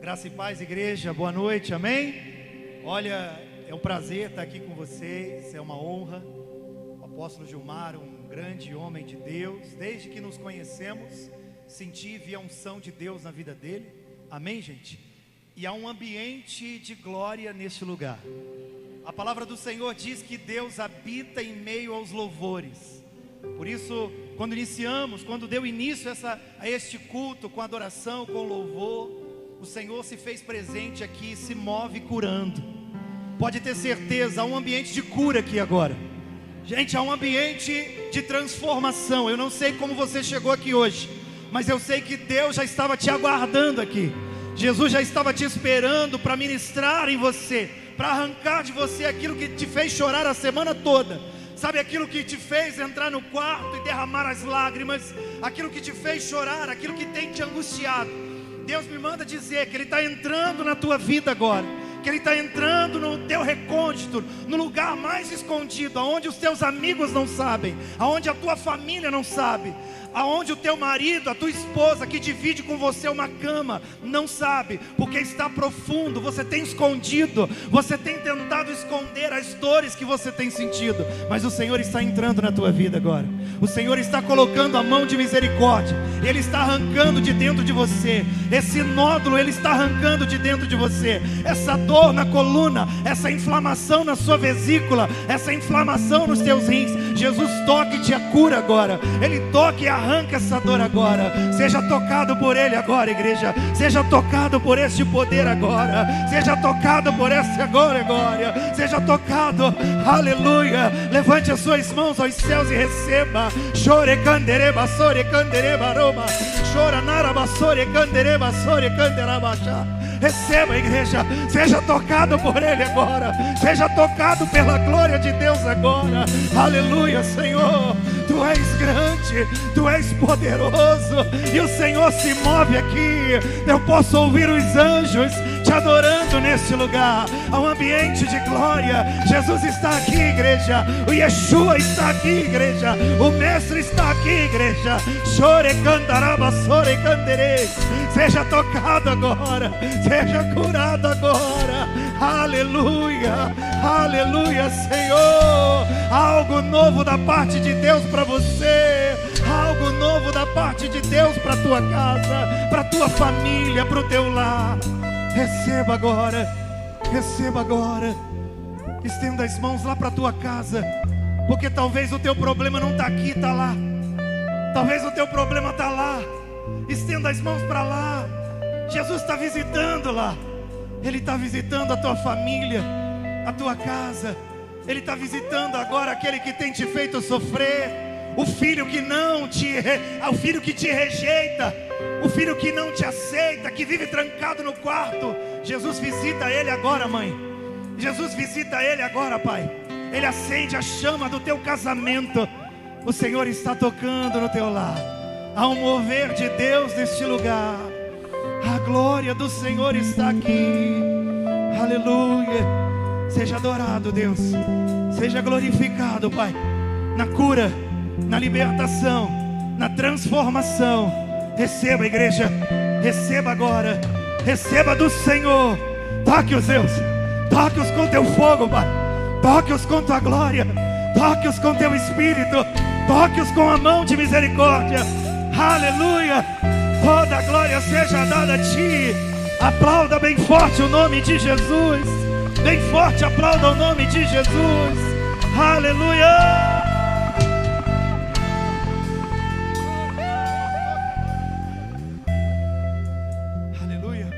Graça e paz, igreja, boa noite, amém? Olha, é um prazer estar aqui com vocês, é uma honra. O apóstolo Gilmar, um grande homem de Deus, desde que nos conhecemos, senti e vi a unção de Deus na vida dele, amém, gente? E há um ambiente de glória neste lugar. A palavra do Senhor diz que Deus habita em meio aos louvores. Por isso, quando deu início a este culto, com adoração, com louvor, o Senhor se fez presente aqui, se move curando. Pode ter certeza, há um ambiente de cura aqui agora. Gente, há um ambiente de transformação. Eu não sei como você chegou aqui hoje, mas eu sei que Deus já estava te aguardando aqui. Jesus já estava te esperando para ministrar em você, para arrancar de você aquilo que te fez chorar a semana toda. Sabe, aquilo que te fez entrar no quarto e derramar as lágrimas, aquilo que te fez chorar, aquilo que tem te angustiado. Deus me manda dizer que Ele está entrando na tua vida agora, que Ele está entrando no teu recôndito, no lugar mais escondido, aonde os teus amigos não sabem, aonde a tua família não sabe, aonde o teu marido, a tua esposa que divide com você uma cama, não sabe, porque está profundo. Você tem escondido, você tem tentado esconder as dores que você tem sentido, mas o Senhor está entrando na tua vida agora. O Senhor está colocando a mão de misericórdia, Ele está arrancando de dentro de você, esse nódulo Ele está arrancando de dentro de você, essa dor na coluna, essa inflamação na sua vesícula, essa inflamação nos teus rins. Jesus toque e te cura agora, Ele toque e arranca essa dor agora. Seja tocado por Ele agora, igreja. Seja tocado por este poder agora. Seja tocado por essa glória. Seja tocado, aleluia. Levante as suas mãos aos céus e receba. Chore candereba, sore candereba, roma. Chora naraba, sore candereba, sore canderabachá. Receba, igreja. Seja tocado por Ele agora. Seja tocado pela glória de Deus agora. Aleluia, Senhor. Tu és grande, Tu és poderoso, e o Senhor se move aqui. Eu posso ouvir os anjos te adorando neste lugar. Há um ambiente de glória. Jesus está aqui, igreja. O Yeshua está aqui, igreja. O Mestre está aqui, igreja. Chore cantaraba, sore canderei. Seja tocado agora, seja curado agora. Aleluia, aleluia, Senhor. Algo novo da parte de Deus para você. Algo novo da parte de Deus para a tua casa, para a tua família, para o teu lar. Receba agora, receba agora. Estenda as mãos lá para a tua casa, porque talvez o teu problema não está aqui, está lá. Talvez o teu problema está lá. Estenda as mãos para lá. Jesus está visitando lá. Ele está visitando a tua família, a tua casa. Ele está visitando agora aquele que tem te feito sofrer. O filho que o filho que te rejeita, o filho que não te aceita, que vive trancado no quarto. Jesus visita ele agora, mãe. Jesus visita ele agora, pai. Ele acende a chama do teu casamento. O Senhor está tocando no teu lar. Há um mover de Deus neste lugar. A glória do Senhor está aqui. Aleluia. Seja adorado, Deus. Seja glorificado, Pai, na cura, na libertação, na transformação. Receba, igreja. Receba agora. Receba do Senhor. Toque-os, Deus. Toque-os com teu fogo, Pai. Toque-os com tua glória. Toque-os com teu espírito. Toque-os com a mão de misericórdia. Aleluia. Toda a glória seja dada a ti. Aplauda bem forte o nome de Jesus. Bem forte, aplauda o nome de Jesus. Aleluia. Aleluia.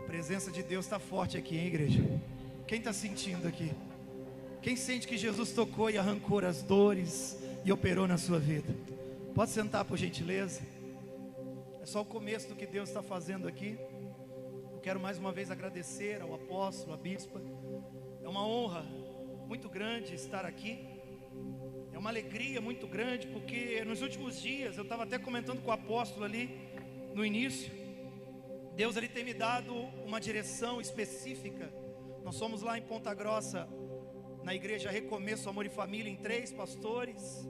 A presença de Deus está forte aqui, hein, igreja? Quem está sentindo aqui? Quem sente que Jesus tocou e arrancou as dores e operou na sua vida? Pode sentar, por gentileza. É só o começo do que Deus está fazendo aqui. Eu quero mais uma vez agradecer ao apóstolo, à bispa. É uma honra muito grande estar aqui. É uma alegria muito grande, porque nos últimos dias, eu estava até comentando com o apóstolo ali no início, Deus ele tem me dado uma direção específica. Nós somos lá em Ponta Grossa, na igreja Recomeço, Amor e Família, em 3 pastores.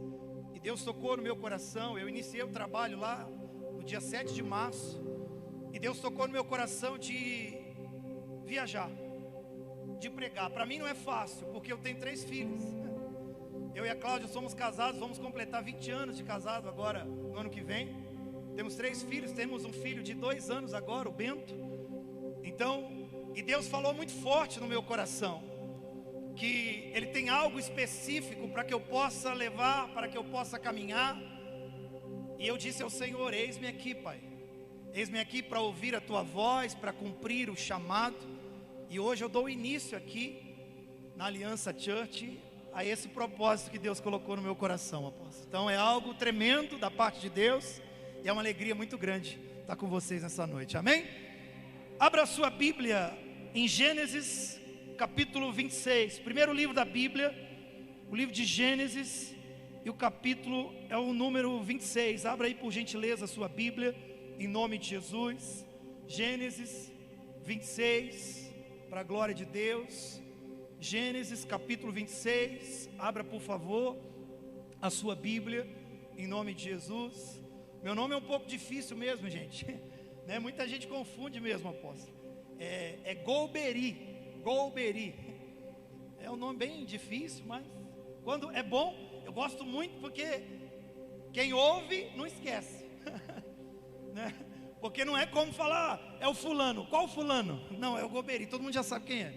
E Deus tocou no meu coração. Eu iniciei o trabalho lá no dia 7 de março. E Deus tocou no meu coração de viajar, de pregar. Para mim não é fácil, porque eu tenho 3 filhos. Eu e a Cláudia somos casados, vamos completar 20 anos de casado agora, no ano que vem. Temos 3 filhos, temos um filho de 2 anos agora, o Bento. Então, e Deus falou muito forte no meu coração, que Ele tem algo específico para que eu possa levar, para que eu possa caminhar. E eu disse ao Senhor: eis-me aqui, Pai. Eis-me aqui para ouvir a Tua voz, para cumprir o chamado. E hoje eu dou início aqui, na Aliança Church, a esse propósito que Deus colocou no meu coração, apóstolo. Então é algo tremendo da parte de Deus, e é uma alegria muito grande estar com vocês nessa noite, amém? Abra a sua Bíblia em Gênesis capítulo 26, primeiro livro da Bíblia, o livro de Gênesis, e o capítulo é o número 26, abra aí por gentileza a sua Bíblia, em nome de Jesus. Gênesis 26, para a glória de Deus. Gênesis capítulo 26, abra por favor a sua Bíblia, em nome de Jesus. Meu nome é um pouco difícil mesmo, gente, né? Muita gente confunde mesmo, apóstolo. É Golbery, é um nome bem difícil, mas quando é bom, eu gosto muito, porque quem ouve não esquece, né? Porque não é como falar, é o fulano. Qual fulano? Não, é o Golbery, todo mundo já sabe quem é.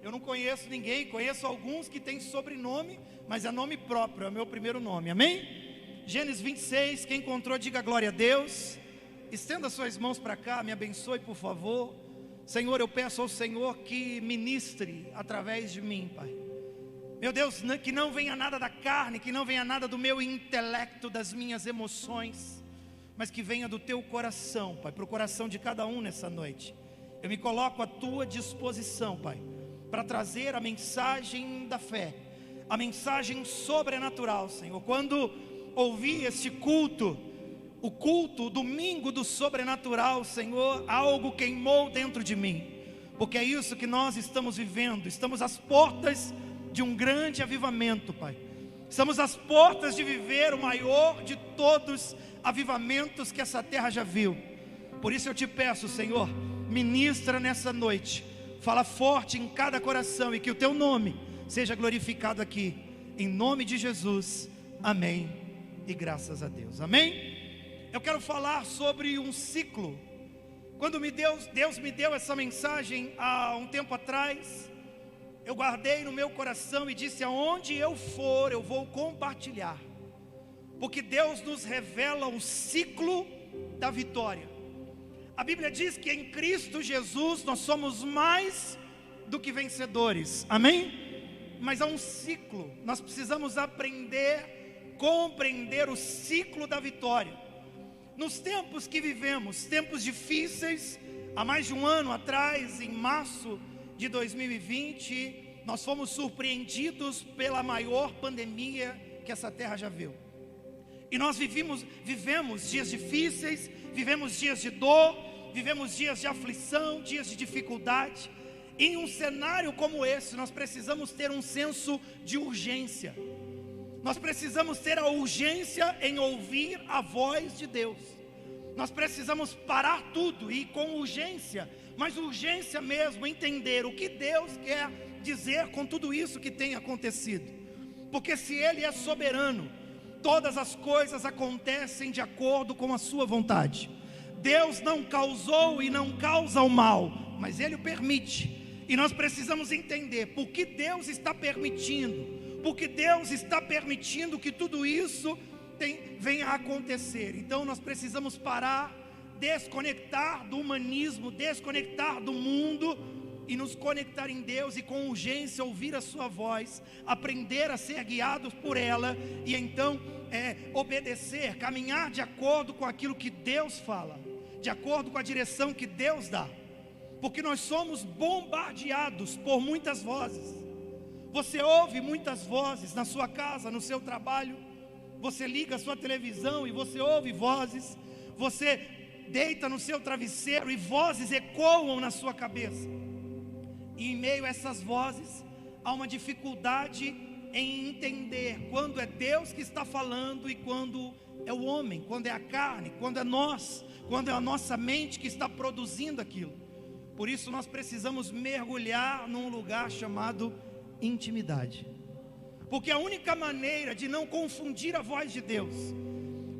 Eu não conheço ninguém, conheço alguns que têm sobrenome, mas é nome próprio, é o meu primeiro nome, amém? Gênesis 26, quem encontrou, diga glória a Deus. Estenda suas mãos para cá, me abençoe por favor. Senhor, eu peço ao Senhor que ministre através de mim, Pai. Meu Deus, que não venha nada da carne, que não venha nada do meu intelecto, das minhas emoções, mas que venha do Teu coração, Pai, para o coração de cada um nessa noite. Eu me coloco à Tua disposição, Pai, para trazer a mensagem da fé, a mensagem sobrenatural, Senhor. Quando ouvi este culto, o culto, o domingo do sobrenatural, Senhor, algo queimou dentro de mim, porque é isso que nós estamos vivendo. Estamos às portas de um grande avivamento, Pai. Estamos às portas de viver o maior de todos avivamentos que essa terra já viu. Por isso eu te peço, Senhor, ministra nessa noite, fala forte em cada coração, e que o Teu nome seja glorificado aqui, em nome de Jesus, amém, e graças a Deus, amém? Eu quero falar sobre um ciclo. Quando Deus me deu essa mensagem há um tempo atrás, eu guardei no meu coração e disse: aonde eu for, eu vou compartilhar, porque Deus nos revela o ciclo da vitória. A Bíblia diz que em Cristo Jesus nós somos mais do que vencedores, amém? Mas há um ciclo, nós precisamos aprender, compreender o ciclo da vitória. Nos tempos que vivemos, tempos difíceis, há mais de um ano atrás, em março de 2020, nós fomos surpreendidos pela maior pandemia que essa terra já viu. E nós vivemos dias difíceis, vivemos dias de dor, vivemos dias de aflição, dias de dificuldade. Em um cenário como esse, nós precisamos ter um senso de urgência. Nós precisamos ter a urgência em ouvir a voz de Deus. Nós precisamos parar tudo e com urgência, mas urgência mesmo, entender o que Deus quer dizer com tudo isso que tem acontecido. Porque se Ele é soberano, todas as coisas acontecem de acordo com a sua vontade. Deus não causou e não causa o mal, mas Ele o permite. E nós precisamos entender por que Deus está permitindo, porque Deus está permitindo que tudo isso venha a acontecer. Então nós precisamos parar, desconectar do humanismo, desconectar do mundo e nos conectar em Deus, e com urgência ouvir a sua voz, aprender a ser guiados por ela, e então obedecer, caminhar de acordo com aquilo que Deus fala, de acordo com a direção que Deus dá. Porque nós somos bombardeados por muitas vozes. Você ouve muitas vozes na sua casa, no seu trabalho. Você liga a sua televisão e você ouve vozes. Você deita no seu travesseiro e vozes ecoam na sua cabeça. E em meio a essas vozes, há uma dificuldade em entender quando é Deus que está falando e quando é o homem, quando é a carne, quando é nós, quando é a nossa mente que está produzindo aquilo. Por isso nós precisamos mergulhar num lugar chamado intimidade, porque a única maneira de não confundir a voz de Deus.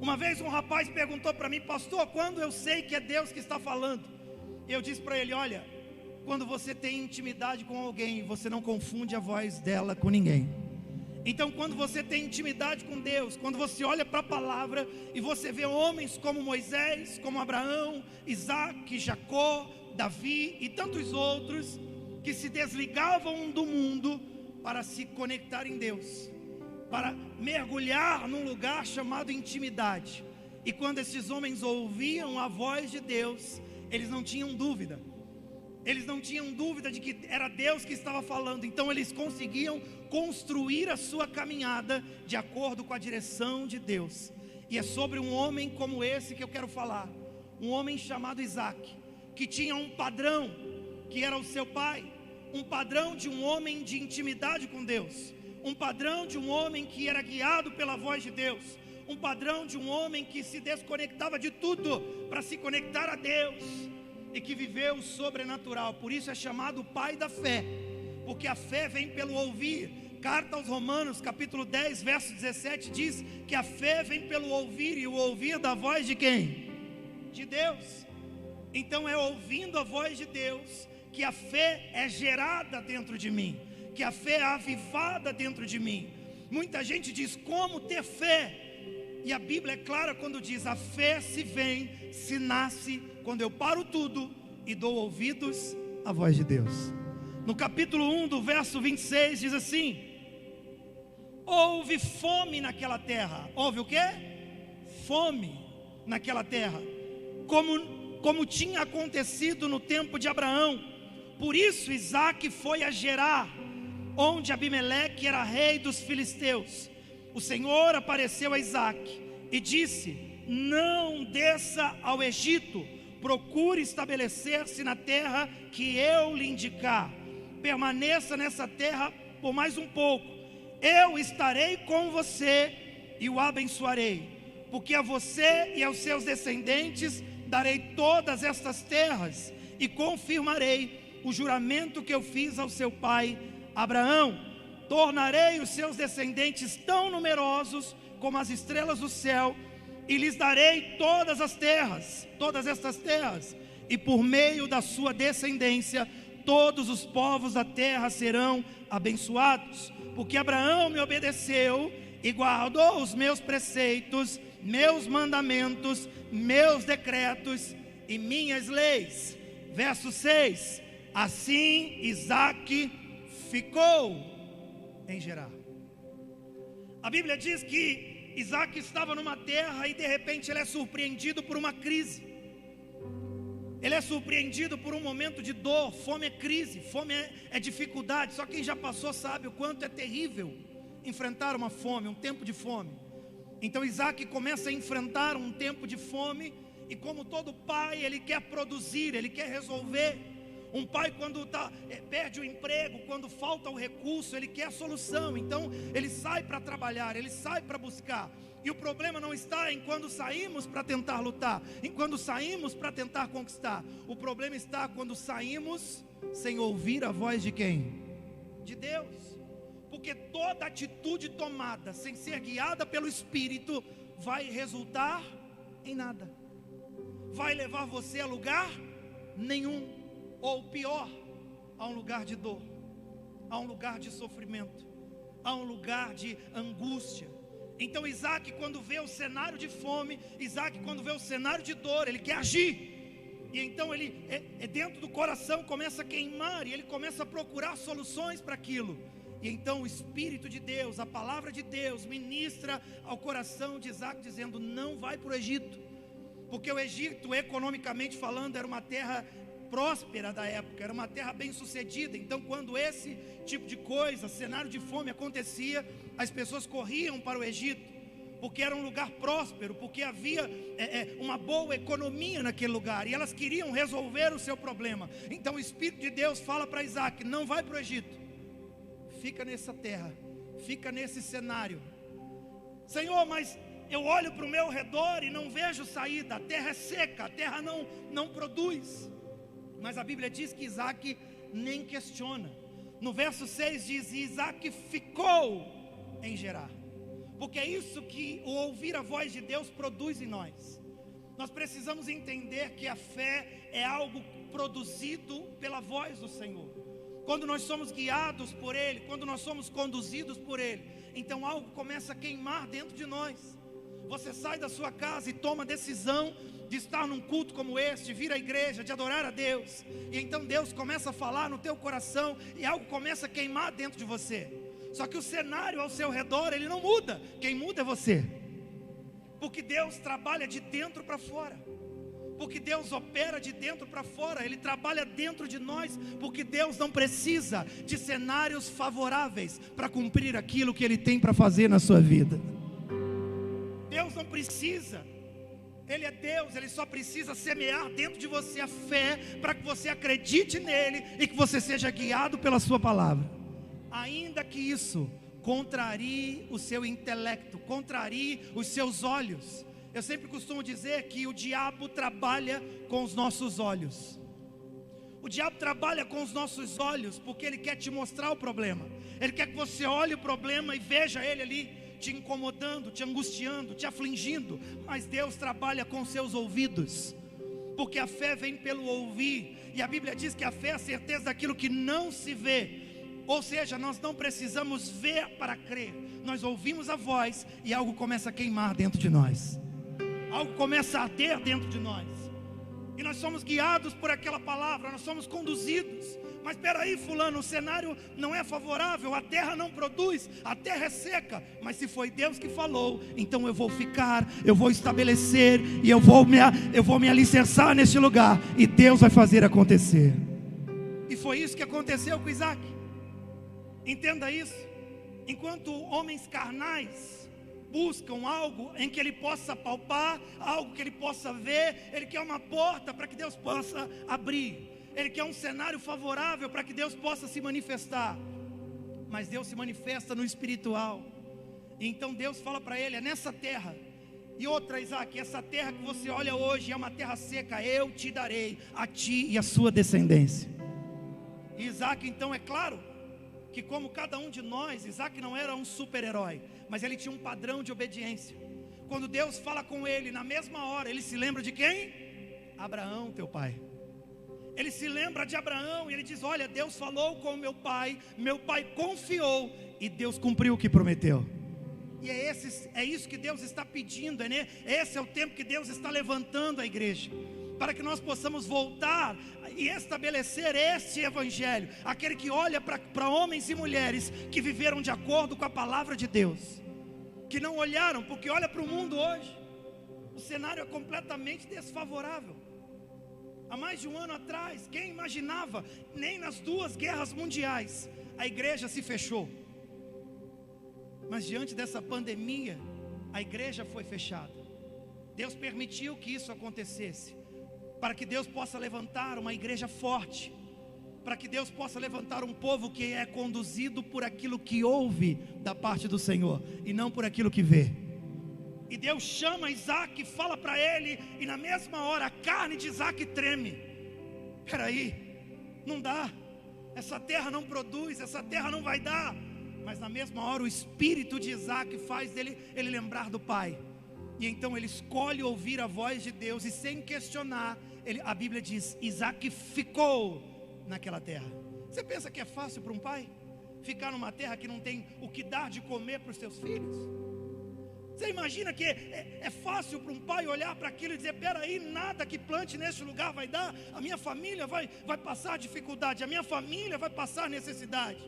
Uma vez um rapaz perguntou para mim: pastor, quando eu sei que é Deus que está falando? Eu disse para ele: olha, quando você tem intimidade com alguém, você não confunde a voz dela com ninguém. Então quando você tem intimidade com Deus, quando você olha para a palavra e você vê homens como Moisés, como Abraão, Isaac, Jacó, Davi e tantos outros, que se desligavam do mundo para se conectar em Deus, para mergulhar num lugar chamado intimidade. E quando esses homens ouviam a voz de Deus, eles não tinham dúvida. Eles não tinham dúvida de que era Deus que estava falando. Então eles conseguiam construir a sua caminhada de acordo com a direção de Deus. E é sobre um homem como esse que eu quero falar. Um homem chamado Isaac, que tinha um padrão, que era o seu pai. Um padrão de um homem de intimidade com Deus. Um padrão de um homem que era guiado pela voz de Deus. Um padrão de um homem que se desconectava de tudo para se conectar a Deus, e que viveu o sobrenatural. Por isso é chamado pai da fé, porque a fé vem pelo ouvir. Carta aos Romanos, capítulo 10, verso 17, diz que a fé vem pelo ouvir, e o ouvir da voz de quem? De Deus. Então é ouvindo a voz de Deus que a fé é gerada dentro de mim, que a fé é avivada dentro de mim. Muita gente diz: como ter fé? E a Bíblia é clara quando diz: a fé se vem, se nasce, quando eu paro tudo e dou ouvidos à voz de Deus. No capítulo 1 do verso 26 diz assim: houve fome naquela terra. Houve o quê? Fome naquela terra, como tinha acontecido no tempo de Abraão. Por isso Isaac foi a Gerar, onde Abimeleque era rei dos filisteus. O Senhor apareceu a Isaac e disse: não desça ao Egito, procure estabelecer-se na terra que eu lhe indicar. Permaneça nessa terra por mais um pouco. Eu estarei com você e o abençoarei, porque a você e aos seus descendentes darei todas estas terras, e confirmarei o juramento que eu fiz ao seu pai Abraão. Tornarei os seus descendentes tão numerosos como as estrelas do céu, e lhes darei todas estas terras, e por meio da sua descendência todos os povos da terra serão abençoados, porque Abraão me obedeceu e guardou os meus preceitos, meus mandamentos, meus decretos e minhas leis. Verso 6: assim Isaac ficou em Gerar. A Bíblia diz que Isaac estava numa terra e de repente ele é surpreendido por uma crise. Ele é surpreendido por um momento de dor. Fome é crise, fome é dificuldade. Só quem já passou sabe o quanto é terrível enfrentar uma fome, um tempo de fome. Então Isaac começa a enfrentar um tempo de fome, e como todo pai, ele quer produzir, ele quer resolver. Um pai, quando perde o emprego, quando falta o recurso, ele quer a solução. Então ele sai para trabalhar, ele sai para buscar. E o problema não está em quando saímos para tentar lutar, em quando saímos para tentar conquistar. O problema está quando saímos sem ouvir a voz de quem? De Deus. Porque toda atitude tomada sem ser guiada pelo Espírito vai resultar em nada. Vai levar você a lugar nenhum. Ou pior, a um lugar de dor, a um lugar de sofrimento, a um lugar de angústia. Então Isaac, quando vê o cenário de fome, Isaac, quando vê o cenário de dor, ele quer agir. E então ele, dentro do coração, começa a queimar, e ele começa a procurar soluções para aquilo. E então o Espírito de Deus, a palavra de Deus, ministra ao coração de Isaac, dizendo: não vai para o Egito, porque o Egito, economicamente falando, era uma terra próspera da época, era uma terra bem sucedida. Então quando esse tipo de coisa, cenário de fome acontecia, as pessoas corriam para o Egito, porque era um lugar próspero, porque havia uma boa economia naquele lugar, e elas queriam resolver o seu problema. Então o Espírito de Deus fala para Isaac: não vai para o Egito, fica nessa terra, fica nesse cenário. Senhor, mas Eu olho para o meu redor e não vejo saída. A terra é seca, a terra não produz. Mas a Bíblia diz que Isaac nem questiona. No verso 6 diz: Isaac ficou em Gerar. Porque é isso que o ouvir a voz de Deus produz em nós. Nós precisamos entender que a fé é algo produzido pela voz do Senhor. Quando nós somos guiados por Ele, quando nós somos conduzidos por Ele, então algo começa a queimar dentro de nós. Você sai da sua casa e toma a decisão de estar num culto como este, de vir à igreja, de adorar a Deus. E então Deus começa a falar no teu coração e algo começa a queimar dentro de você. Só que o cenário ao seu redor, ele não muda. Quem muda é você. Porque Deus trabalha de dentro para fora. Porque Deus opera de dentro para fora. Ele trabalha dentro de nós. Porque Deus não precisa de cenários favoráveis para cumprir aquilo que Ele tem para fazer na sua vida. Deus não precisa. Ele é Deus, Ele só precisa semear dentro de você a fé para que você acredite nele e que você seja guiado pela sua palavra. Ainda que isso contrarie o seu intelecto, contrarie os seus olhos. Eu sempre costumo dizer que o diabo trabalha com os nossos olhos. O diabo trabalha com os nossos olhos porque ele quer te mostrar o problema. Ele quer que você olhe o problema e veja ele ali te incomodando, te angustiando, te afligindo. Mas Deus trabalha com seus ouvidos, porque a fé vem pelo ouvir. E a Bíblia diz que a fé é a certeza daquilo que não se vê. Ou seja, nós não precisamos ver para crer. Nós ouvimos a voz e algo começa a queimar dentro de nós. Algo começa a arder dentro de nós. E nós somos guiados por aquela palavra, nós somos conduzidos. Mas espera aí, fulano, o cenário não é favorável, a terra não produz, a terra é seca. Mas se foi Deus que falou, então eu vou ficar, eu vou estabelecer e eu vou me alicerçar neste lugar. E Deus vai fazer acontecer. E foi isso que aconteceu com Isaac. Entenda isso. Enquanto homens carnais buscam algo em que ele possa palpar, algo que ele possa ver, ele quer uma porta para que Deus possa abrir. Ele quer um cenário favorável para que Deus possa se manifestar. Mas Deus se manifesta no espiritual. E então Deus fala para ele: é nessa terra. E outra, Isaac, essa terra que você olha hoje é uma terra seca. Eu te darei a ti e a sua descendência. E Isaac, então, é claro que como cada um de nós, Isaac não era um super-herói, mas ele tinha um padrão de obediência. Quando Deus fala com ele, na mesma hora, ele se lembra de quem? Abraão, teu pai. Ele se lembra de Abraão e ele diz: olha, Deus falou com meu pai confiou e Deus cumpriu o que prometeu. E é isso que Deus está pedindo, né? Esse é o tempo que Deus está levantando a igreja, para que nós possamos voltar e estabelecer este evangelho, aquele que olha para homens e mulheres que viveram de acordo com a palavra de Deus, que não olharam, porque olha para o mundo hoje, o cenário é completamente desfavorável. Há mais de um ano atrás, quem imaginava, nem nas 2 guerras mundiais, a igreja se fechou. Mas diante dessa pandemia, a igreja foi fechada. Deus permitiu que isso acontecesse, para que Deus possa levantar uma igreja forte, para que Deus possa levantar um povo que é conduzido por aquilo que ouve da parte do Senhor, e não por aquilo que vê. E Deus chama Isaac, fala para ele, e na mesma hora a carne de Isaac treme. Espera aí, não dá, essa terra não produz, essa terra não vai dar. Mas na mesma hora o espírito de Isaac faz ele lembrar do pai. E então ele escolhe ouvir a voz de Deus, e sem questionar, a Bíblia diz: Isaac ficou naquela terra. Você pensa que é fácil para um pai ficar numa terra que não tem o que dar de comer para os seus filhos? Você imagina que é fácil para um pai olhar para aquilo e dizer: peraí, nada que plante neste lugar vai dar, a minha família vai passar dificuldade, a minha família vai passar necessidade.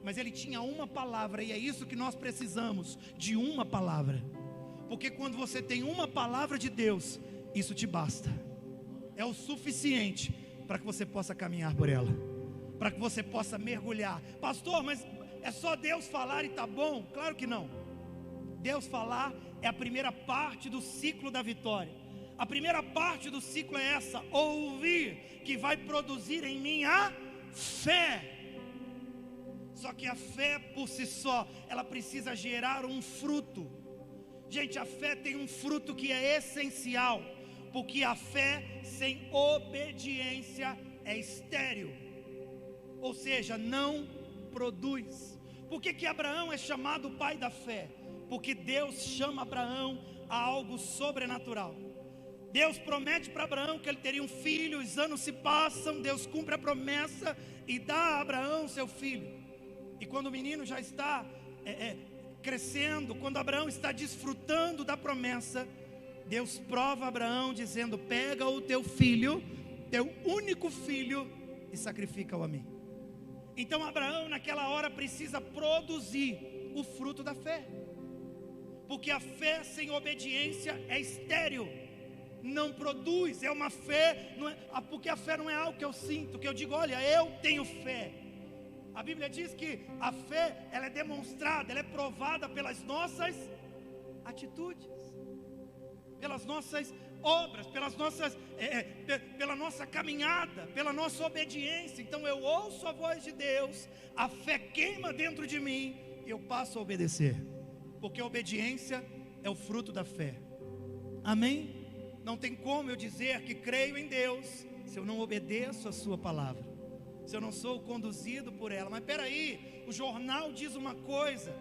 Mas ele tinha uma palavra, e é isso que nós precisamos, de uma palavra. Porque quando você tem uma palavra de Deus, isso te basta, é o suficiente para que você possa caminhar por ela, para que você possa mergulhar. Pastor, mas é só Deus falar e está bom? Claro que não. Deus falar é a primeira parte do ciclo da vitória. A primeira parte do ciclo é essa: ouvir, que vai produzir em mim a fé. Só que a fé por si só, ela precisa gerar um fruto. Gente, a fé tem um fruto que é essencial, porque a fé sem obediência é estéril, ou seja, não produz. Por que Abraão é chamado pai da fé? Porque Deus chama Abraão a algo sobrenatural. Deus promete para Abraão que ele teria um filho, os anos se passam, Deus cumpre a promessa e dá a Abraão seu filho. E quando o menino já está crescendo, quando Abraão está desfrutando da promessa, Deus prova Abraão dizendo: pega o teu filho, teu único filho, e sacrifica-o a mim. Então Abraão naquela hora precisa produzir o fruto da fé, porque a fé sem obediência é estéril, não produz. É uma fé, porque a fé não é algo que eu sinto, que eu digo, olha, eu tenho fé. A Bíblia diz que a fé, ela é demonstrada, ela é provada pelas nossas atitudes, pelas nossas obras, pela nossa caminhada, pela nossa obediência. Então eu ouço a voz de Deus, a fé queima dentro de mim e eu passo a obedecer, porque a obediência é o fruto da fé. Amém? Não tem como eu dizer que creio em Deus se eu não obedeço a sua palavra, se eu não sou conduzido por ela. Mas peraí, o jornal diz uma coisa,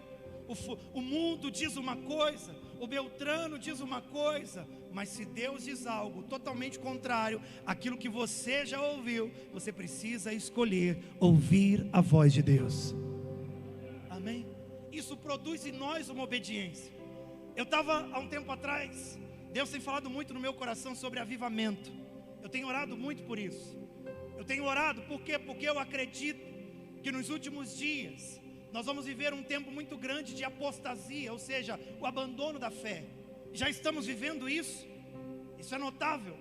o mundo diz uma coisa, o Beltrano diz uma coisa, mas se Deus diz algo totalmente contrário àquilo que você já ouviu, você precisa escolher ouvir a voz de Deus. Amém? Isso produz em nós uma obediência. Eu estava há um tempo atrás, Deus tem falado muito no meu coração sobre avivamento. Eu tenho orado muito por isso. Eu tenho orado, por quê? Porque eu acredito que nos últimos dias nós vamos viver um tempo muito grande de apostasia, ou seja, o abandono da fé. Já estamos vivendo isso é notável.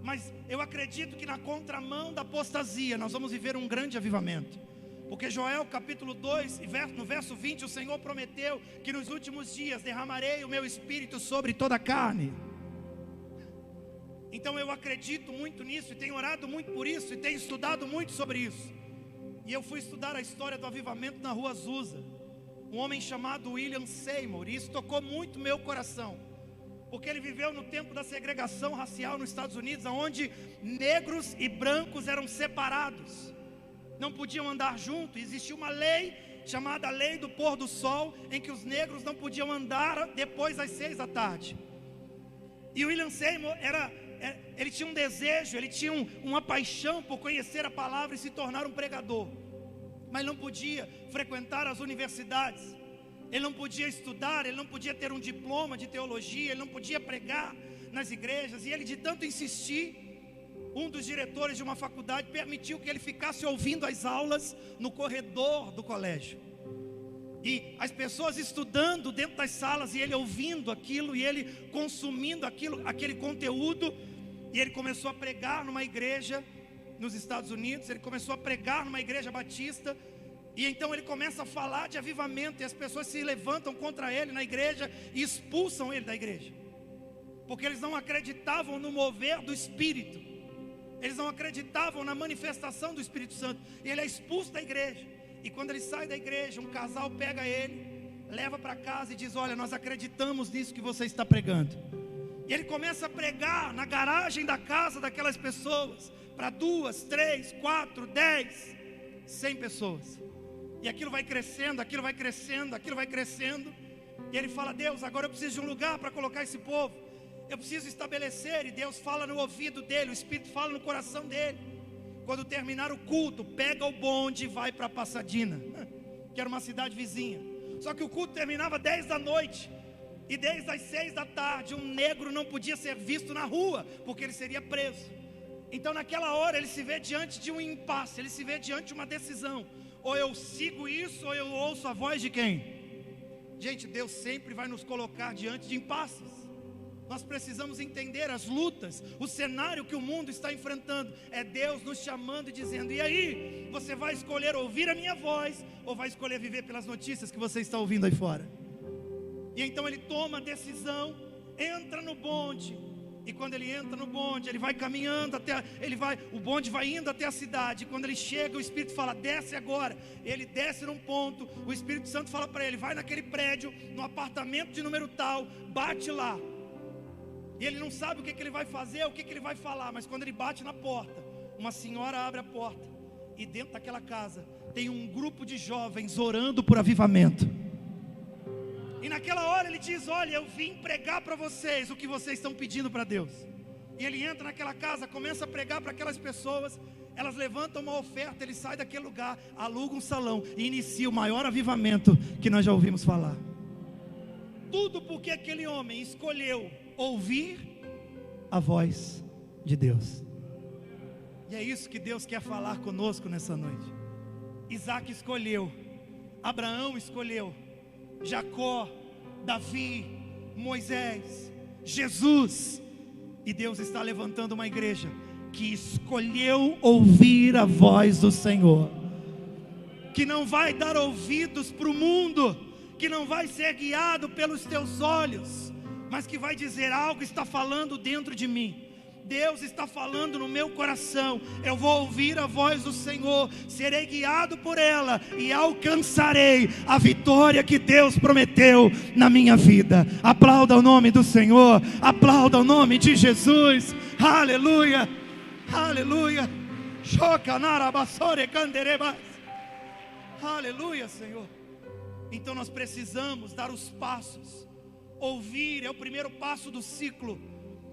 Mas eu acredito que na contramão da apostasia nós vamos viver um grande avivamento. Porque Joel capítulo 2, no verso 20, o Senhor prometeu que nos últimos dias derramarei o meu espírito sobre toda a carne. Então eu acredito muito nisso, e tenho orado muito por isso, e tenho estudado muito sobre isso. E eu fui estudar a história do avivamento na rua Azusa, um homem chamado William Seymour, e isso tocou muito meu coração, porque ele viveu no tempo da segregação racial nos Estados Unidos, onde negros e brancos eram separados, não podiam andar juntos. Existia uma lei chamada Lei do Pôr do Sol, em que os negros não podiam andar depois das 6 da tarde. E o William Seymour ele tinha um desejo, ele tinha uma paixão por conhecer a palavra e se tornar um pregador, mas não podia frequentar as universidades, ele não podia estudar, ele não podia ter um diploma de teologia, ele não podia pregar nas igrejas. E ele, de tanto insistir, um dos diretores de uma faculdade permitiu que ele ficasse ouvindo as aulas no corredor do colégio, e as pessoas estudando dentro das salas, e ele ouvindo aquilo, e ele consumindo aquele conteúdo. E ele começou a pregar numa igreja nos Estados Unidos, ele começou a pregar numa igreja batista, e então ele começa a falar de avivamento, e as pessoas se levantam contra ele na igreja e expulsam ele da igreja, porque eles não acreditavam no mover do Espírito, eles não acreditavam na manifestação do Espírito Santo, e ele é expulso da igreja. E quando ele sai da igreja, um casal pega ele, leva para casa e diz: olha, nós acreditamos nisso que você está pregando. E ele começa a pregar na garagem da casa daquelas pessoas, para 2, 3, 4, 10, 100 pessoas. E aquilo vai crescendo, aquilo vai crescendo, aquilo vai crescendo. E ele fala: Deus, agora eu preciso de um lugar para colocar esse povo, eu preciso estabelecer. E Deus fala no ouvido dele, o Espírito fala no coração dele: quando terminar o culto, pega o bonde e vai para Pasadena, que era uma cidade vizinha. Só que o culto terminava 10 da noite, e desde as 6 da tarde um negro não podia ser visto na rua, porque ele seria preso. Então naquela hora ele se vê diante de um impasse, ele se vê diante de uma decisão: ou eu sigo isso, ou eu ouço a voz de quem? Gente, Deus sempre vai nos colocar diante de impasses. Nós precisamos entender as lutas, o cenário que o mundo está enfrentando. É Deus nos chamando e dizendo: e aí, você vai escolher ouvir a minha voz, ou vai escolher viver pelas notícias que você está ouvindo aí fora? E então ele toma a decisão, entra no bonde, E quando ele entra no bonde, ele vai caminhando o bonde vai indo até a cidade. E quando ele chega, o Espírito fala: desce agora. Ele desce num ponto, o Espírito Santo fala para ele: vai naquele prédio, no apartamento de número tal, bate lá. E ele não sabe o que ele vai fazer, o que ele vai falar. Mas quando ele bate na porta, uma senhora abre a porta, e dentro daquela casa tem um grupo de jovens orando por avivamento. E naquela hora ele diz: olha, eu vim pregar para vocês o que vocês estão pedindo para Deus. E ele entra naquela casa, começa a pregar para aquelas pessoas. Elas levantam uma oferta, ele sai daquele lugar, aluga um salão e inicia o maior avivamento que nós já ouvimos falar. Tudo porque aquele homem escolheu ouvir a voz de Deus. E é isso que Deus quer falar conosco nessa noite. Isaac escolheu, Abraão escolheu, Jacó, Davi, Moisés, Jesus. E Deus está levantando uma igreja que escolheu ouvir a voz do Senhor, que não vai dar ouvidos para o mundo, que não vai ser guiado pelos teus olhos, mas que vai dizer: algo está falando dentro de mim, Deus está falando no meu coração. Eu vou ouvir a voz do Senhor, serei guiado por ela e alcançarei a vitória que Deus prometeu na minha vida. Aplauda o nome do Senhor, aplauda o nome de Jesus. Aleluia, aleluia. Aleluia, Senhor. Então nós precisamos dar os passos. Ouvir é o primeiro passo do ciclo.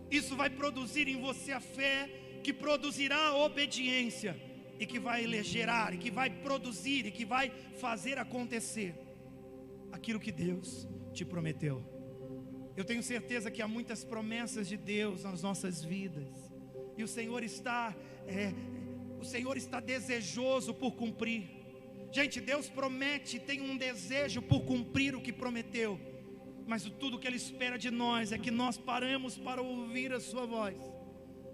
Isso vai produzir em você a fé, que produzirá a obediência, e que vai gerar, e que vai produzir, e que vai fazer acontecer aquilo que Deus te prometeu. Eu tenho certeza que há muitas promessas de Deus nas nossas vidas, e o Senhor está desejoso por cumprir. Gente, Deus promete, tem um desejo por cumprir o que prometeu. Mas tudo que Ele espera de nós é que nós paremos para ouvir a sua voz,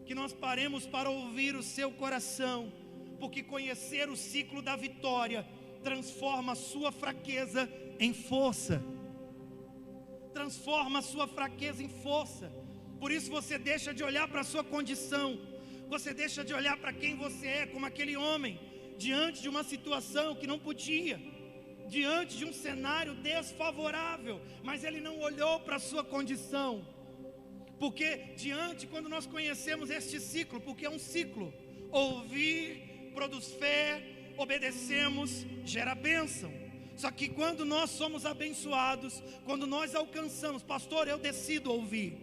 que nós paremos para ouvir o seu coração, porque conhecer o ciclo da vitória transforma a sua fraqueza em força. Transforma a sua fraqueza em força. Por isso você deixa de olhar para a sua condição, você deixa de olhar para quem você é, como aquele homem, diante de uma situação que não podia, diante de um cenário desfavorável, mas ele não olhou para a sua condição. Porque quando nós conhecemos este ciclo, porque é um ciclo: ouvir produz fé, obedecemos, gera bênção. Só que quando nós somos abençoados, quando nós alcançamos, pastor, eu decido ouvir,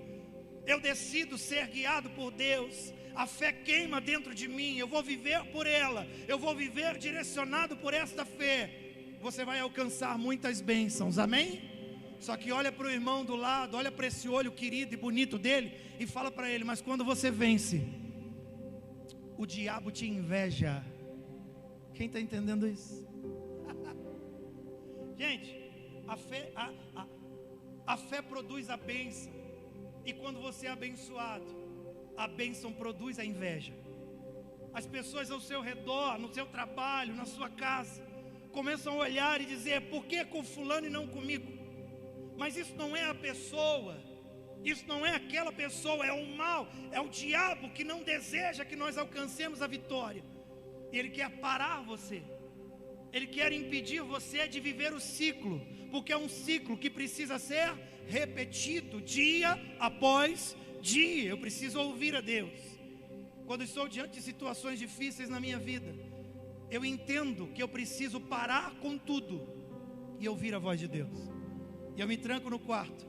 eu decido ser guiado por Deus, a fé queima dentro de mim, eu vou viver por ela, eu vou viver direcionado por esta fé. Você vai alcançar muitas bênçãos, amém? Só que olha para o irmão do lado, olha para esse olho querido e bonito dele, e fala para ele: mas quando você vence, o diabo te inveja. Quem está entendendo isso? Gente, a fé produz a bênção, e quando você é abençoado, a bênção produz a inveja. As pessoas ao seu redor, no seu trabalho, na sua casa, começam a olhar e dizer: por que com fulano e não comigo? Mas isso não é a pessoa, isso não é aquela pessoa, é o mal, é o diabo que não deseja que nós alcancemos a vitória. Ele quer parar você, ele quer impedir você de viver o ciclo, porque é um ciclo que precisa ser repetido dia após dia. Eu preciso ouvir a Deus. Quando estou diante de situações difíceis na minha vida, eu entendo que eu preciso parar com tudo e ouvir a voz de Deus. E eu me tranco no quarto,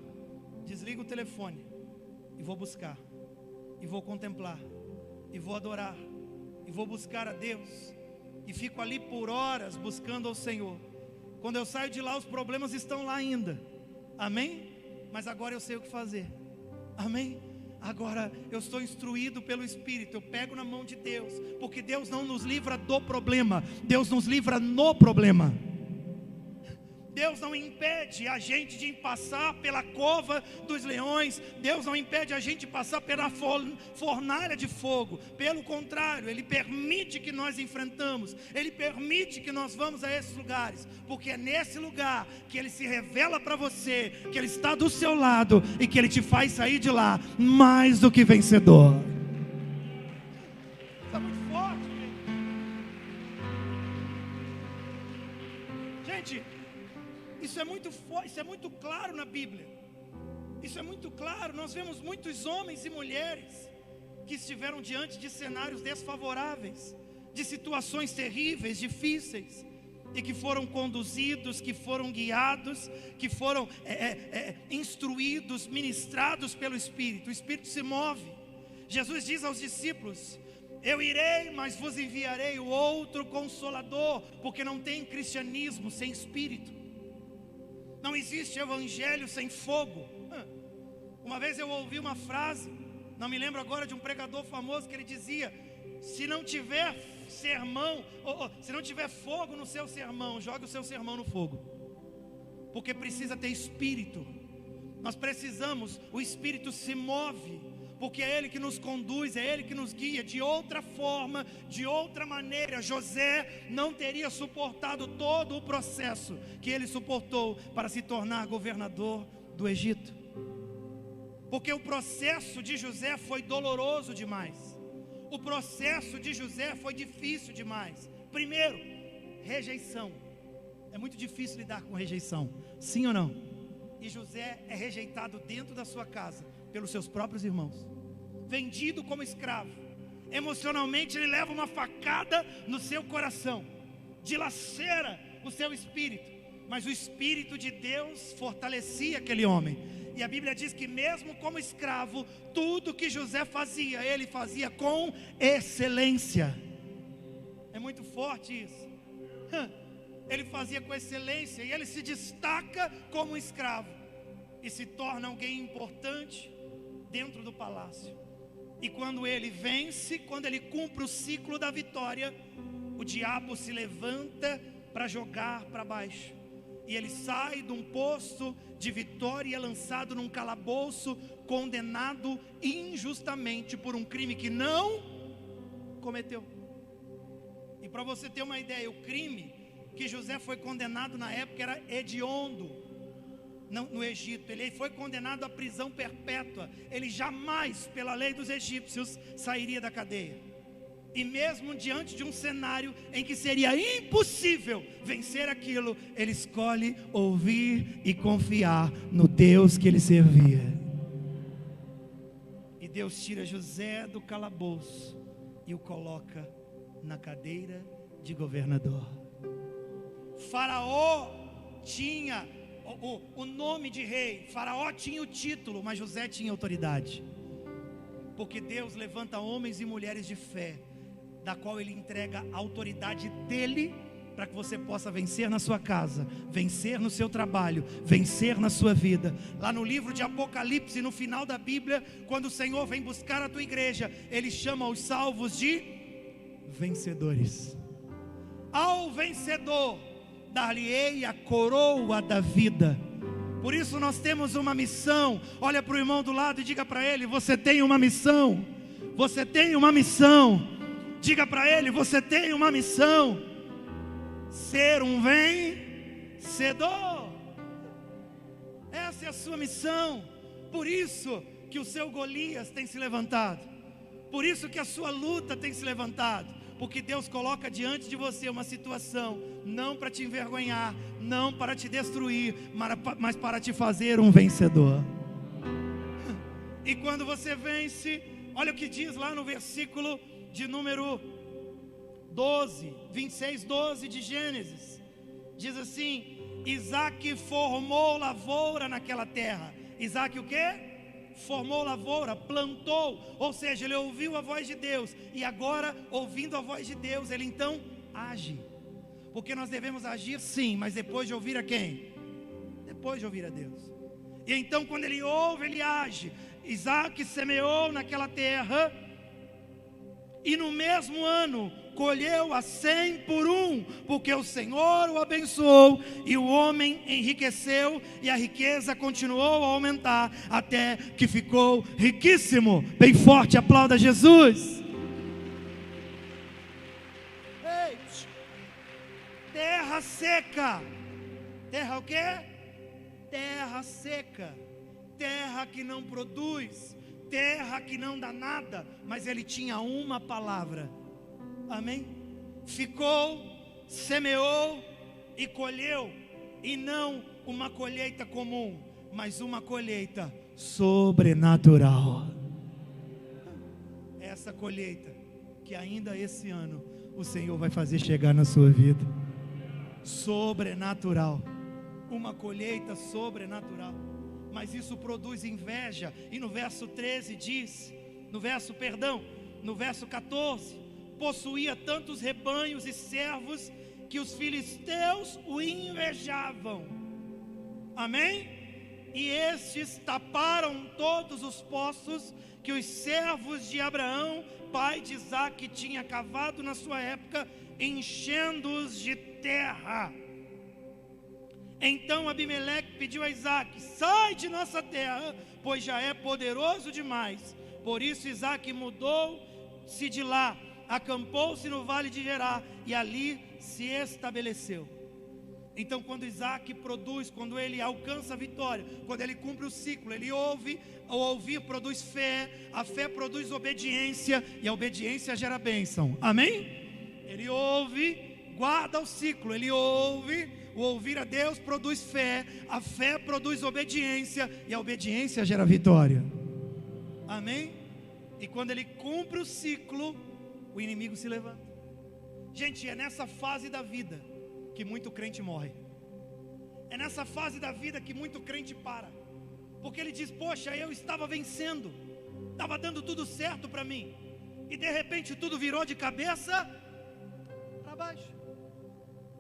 desligo o telefone e vou buscar, e vou contemplar, e vou adorar, e vou buscar a Deus, e fico ali por horas buscando ao Senhor. Quando eu saio de lá, os problemas estão lá ainda, amém? Mas agora eu sei o que fazer, amém? Agora eu estou instruído pelo Espírito, eu pego na mão de Deus, porque Deus não nos livra do problema, Deus nos livra no problema. Deus não impede a gente de passar pela cova dos leões. Deus não impede a gente de passar pela fornalha de fogo. Pelo contrário, Ele permite que nós enfrentamos. Ele permite que nós vamos a esses lugares, porque é nesse lugar que Ele se revela para você, que Ele está do seu lado e que Ele te faz sair de lá mais do que vencedor. Isso é muito forte, gente. Isso é muito claro na Bíblia. Isso é muito claro. Nós vemos muitos homens e mulheres que estiveram diante de cenários desfavoráveis, de situações terríveis, difíceis, e que foram conduzidos, que foram guiados, que foram instruídos, ministrados pelo Espírito. O Espírito se move. Jesus diz aos discípulos: eu irei, mas vos enviarei o outro Consolador, porque não tem cristianismo sem Espírito. Não existe evangelho sem fogo. Uma vez eu ouvi uma frase, não me lembro agora, de um pregador famoso, que ele dizia: se não tiver sermão, se não tiver fogo no seu sermão, jogue o seu sermão no fogo, porque precisa ter Espírito. Nós precisamos, o Espírito se move, porque é Ele que nos conduz, é Ele que nos guia. De outra forma, de outra maneira, José não teria suportado todo o processo que ele suportou para se tornar governador do Egito. Porque o processo de José foi doloroso demais. O processo de José foi difícil demais. Primeiro, rejeição. É muito difícil lidar com rejeição, sim ou não? E José é rejeitado dentro da sua casa pelos seus próprios irmãos, vendido como escravo. Emocionalmente ele leva uma facada no seu coração, dilacera o seu espírito, mas o Espírito de Deus fortalecia aquele homem. E a Bíblia diz que mesmo como escravo, tudo que José fazia, ele fazia com excelência. É muito forte isso. Ele fazia com excelência, e ele se destaca como escravo e se torna alguém importante dentro do palácio. E quando ele vence, quando ele cumpre o ciclo da vitória, o diabo se levanta para jogar para baixo, e ele sai de um posto de vitória e é lançado num calabouço, condenado injustamente por um crime que não cometeu. E para você ter uma ideia, o crime que José foi condenado na época era hediondo no Egito. Ele foi condenado à prisão perpétua. Ele jamais, pela lei dos egípcios, sairia da cadeia. E mesmo diante de um cenário em que seria impossível vencer aquilo, ele escolhe ouvir e confiar no Deus que ele servia. E Deus tira José do calabouço e o coloca na cadeira de governador. Faraó tinha o nome de rei, Faraó tinha o título, mas José tinha autoridade. Porque Deus levanta homens e mulheres de fé, da qual Ele entrega a autoridade dEle, para que você possa vencer na sua casa, vencer no seu trabalho, vencer na sua vida. Lá no livro de Apocalipse, no final da Bíblia, quando o Senhor vem buscar a tua igreja, Ele chama os salvos de vencedores. Ao vencedor dar-lhe-ei a coroa da vida. Por isso nós temos uma missão. Olha para o irmão do lado e diga para ele: você tem uma missão. Você tem uma missão. Diga para ele: você tem uma missão. Ser um vencedor. Essa é a sua missão. Por isso que o seu Golias tem se levantado. Por isso que a sua luta tem se levantado. Porque Deus coloca diante de você uma situação, não para te envergonhar, não para te destruir, mas para te fazer um vencedor. E quando você vence, olha o que diz lá no versículo de número 12, 26, 12 de Gênesis. Diz assim: Isaac formou lavoura naquela terra. Isaac o quê? Formou lavoura, plantou, ou seja, ele ouviu a voz de Deus, e agora, ouvindo a voz de Deus, ele então age, porque nós devemos agir sim, mas depois de ouvir a quem? Depois de ouvir a Deus. E então quando ele ouve, ele age. Isaac semeou naquela terra, e no mesmo ano colheu a 100 por 1, porque o Senhor o abençoou, e o homem enriqueceu, e a riqueza continuou a aumentar, até que ficou riquíssimo. Bem forte, aplauda Jesus. Ei, terra seca. Terra o quê? Terra seca. Terra que não produz, terra que não dá nada, mas ele tinha uma palavra. Amém? Ficou, semeou e colheu, e não uma colheita comum, mas uma colheita sobrenatural. Essa colheita que ainda esse ano o Senhor vai fazer chegar na sua vida. Sobrenatural. Uma colheita sobrenatural. Mas isso produz inveja. E no verso 13 diz, no verso 14, possuía tantos rebanhos e servos que os filisteus o invejavam. Amém? E estes taparam todos os poços que os servos de Abraão, pai de Isaque, tinha cavado na sua época, enchendo-os de terra. Então Abimeleque pediu a Isaque: sai de nossa terra, pois já é poderoso demais. Por isso Isaque mudou-se de lá, acampou-se no vale de Gerar, e ali se estabeleceu. Então quando Isaque produz, quando ele alcança a vitória, quando ele cumpre o ciclo, ele ouve, o ouvir produz fé, a fé produz obediência, e a obediência gera bênção. Amém? Ele ouve, guarda o ciclo, ele ouve. O ouvir a Deus produz fé, a fé produz obediência, e a obediência gera vitória. Amém? E quando ele cumpre o ciclo, o inimigo se levanta. Gente, é nessa fase da vida que muito crente morre. É nessa fase da vida que muito crente para. Porque ele diz: poxa, eu estava vencendo, estava dando tudo certo para mim, e de repente tudo virou de cabeça para baixo.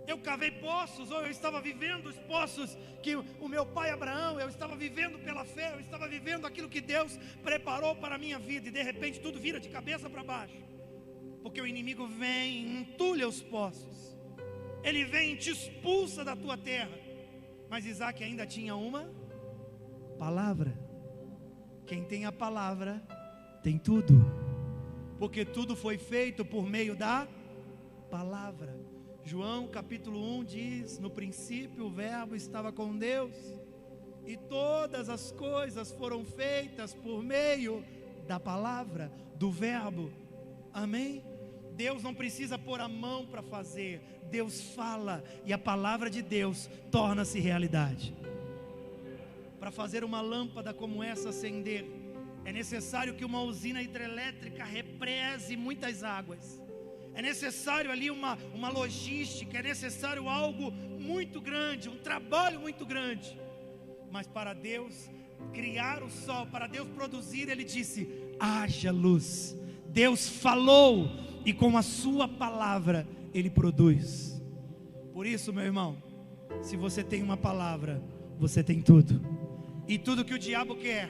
Eu cavei poços, ou eu estava vivendo os poços que o meu pai Abraão, eu estava vivendo pela fé, eu estava vivendo aquilo que Deus preparou para a minha vida, e de repente tudo vira de cabeça para baixo, porque o inimigo vem e entulha os poços, ele vem e te expulsa da tua terra. Mas Isaque ainda tinha uma palavra. Quem tem a palavra tem tudo, porque tudo foi feito por meio da palavra. João capítulo 1 diz: no princípio o verbo estava com Deus, e todas as coisas foram feitas por meio da palavra, do verbo. Amém? Deus não precisa pôr a mão para fazer, Deus fala, e a palavra de Deus torna-se realidade. Para fazer uma lâmpada como essa acender, é necessário que uma usina hidrelétrica represe muitas águas. É necessário ali uma logística, é necessário algo muito grande, um trabalho muito grande. Mas para Deus criar o sol, para Deus produzir, Ele disse: haja luz. Deus falou, e com a sua palavra Ele produz. Por isso, meu irmão, se você tem uma palavra, você tem tudo. E tudo que o diabo quer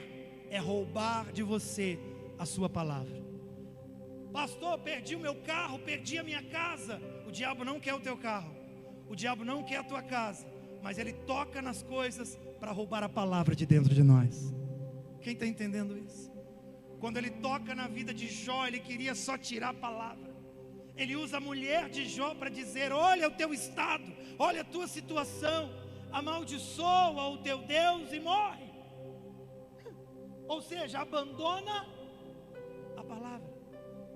é roubar de você a sua palavra. Pastor, perdi o meu carro, perdi a minha casa. O diabo não quer o teu carro, o diabo não quer a tua casa, mas ele toca nas coisas para roubar a palavra de dentro de nós. Quem está entendendo isso? Quando ele toca na vida de Jó, ele queria só tirar a palavra. Ele usa a mulher de Jó para dizer: olha o teu estado, olha a tua situação, amaldiçoa o teu Deus e morre. Ou seja, abandona a palavra.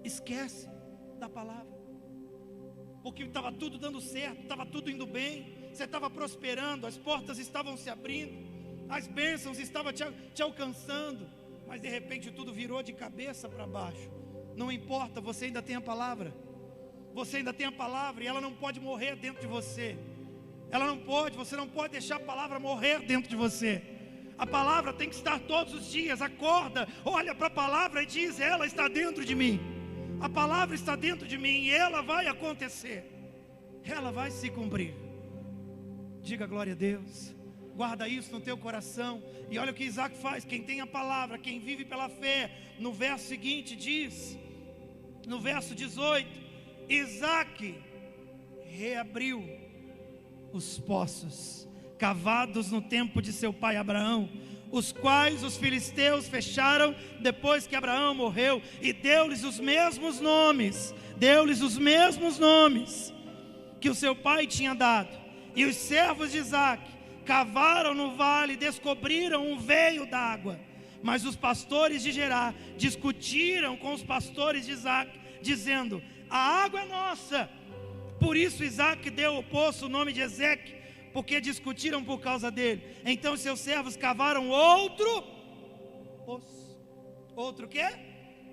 Esquece da palavra, porque estava tudo dando certo, estava tudo indo bem, você estava prosperando, as portas estavam se abrindo, as bênçãos estavam te alcançando, mas de repente tudo virou de cabeça para baixo. Não importa, você ainda tem a palavra, você ainda tem a palavra, e ela não pode morrer dentro de você. Você não pode deixar a palavra morrer dentro de você. A palavra tem que estar todos os dias. Acorda, olha para a palavra e diz: ela está dentro de mim. A palavra está dentro de mim, e ela vai acontecer, ela vai se cumprir. Diga glória a Deus. Guarda isso no teu coração. E olha o que Isaque faz. Quem tem a palavra, quem vive pela fé, no verso seguinte diz: No verso 18, Isaque reabriu os poços cavados no tempo de seu pai Abraão, os quais os filisteus fecharam depois que Abraão morreu, e deu-lhes os mesmos nomes que o seu pai tinha dado. E os servos de Isaque cavaram no vale e descobriram um veio d'água. Mas os pastores de Gerar discutiram com os pastores de Isaque, dizendo: a água é nossa. Por isso Isaque deu ao poço o nome de Ezeque, porque discutiram por causa dele. Então seus servos cavaram outro poço. Outro quê?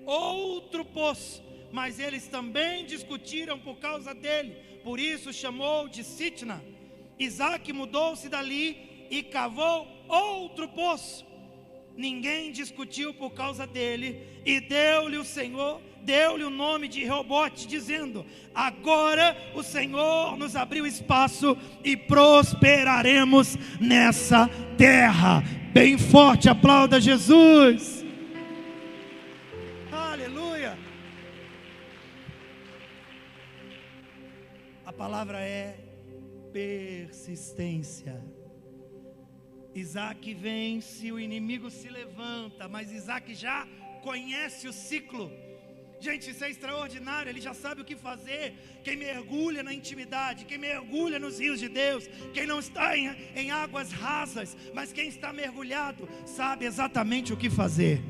Outro poço. Mas eles também discutiram por causa dele. Por isso chamou de Sitna. Isaque mudou-se dali e cavou outro poço. Ninguém discutiu por causa dele, e deu-lhe o Senhor, deu-lhe o nome de Reobote, dizendo: agora o Senhor nos abriu espaço e prosperaremos nessa terra. Bem forte, aplauda Jesus. Aleluia. A palavra é persistência. Isaque vence, o inimigo se levanta, mas Isaque já conhece o ciclo. Gente, isso é extraordinário. Ele já sabe o que fazer. Quem mergulha na intimidade, quem mergulha nos rios de Deus, quem não está em águas rasas, mas quem está mergulhado, sabe exatamente o que fazer.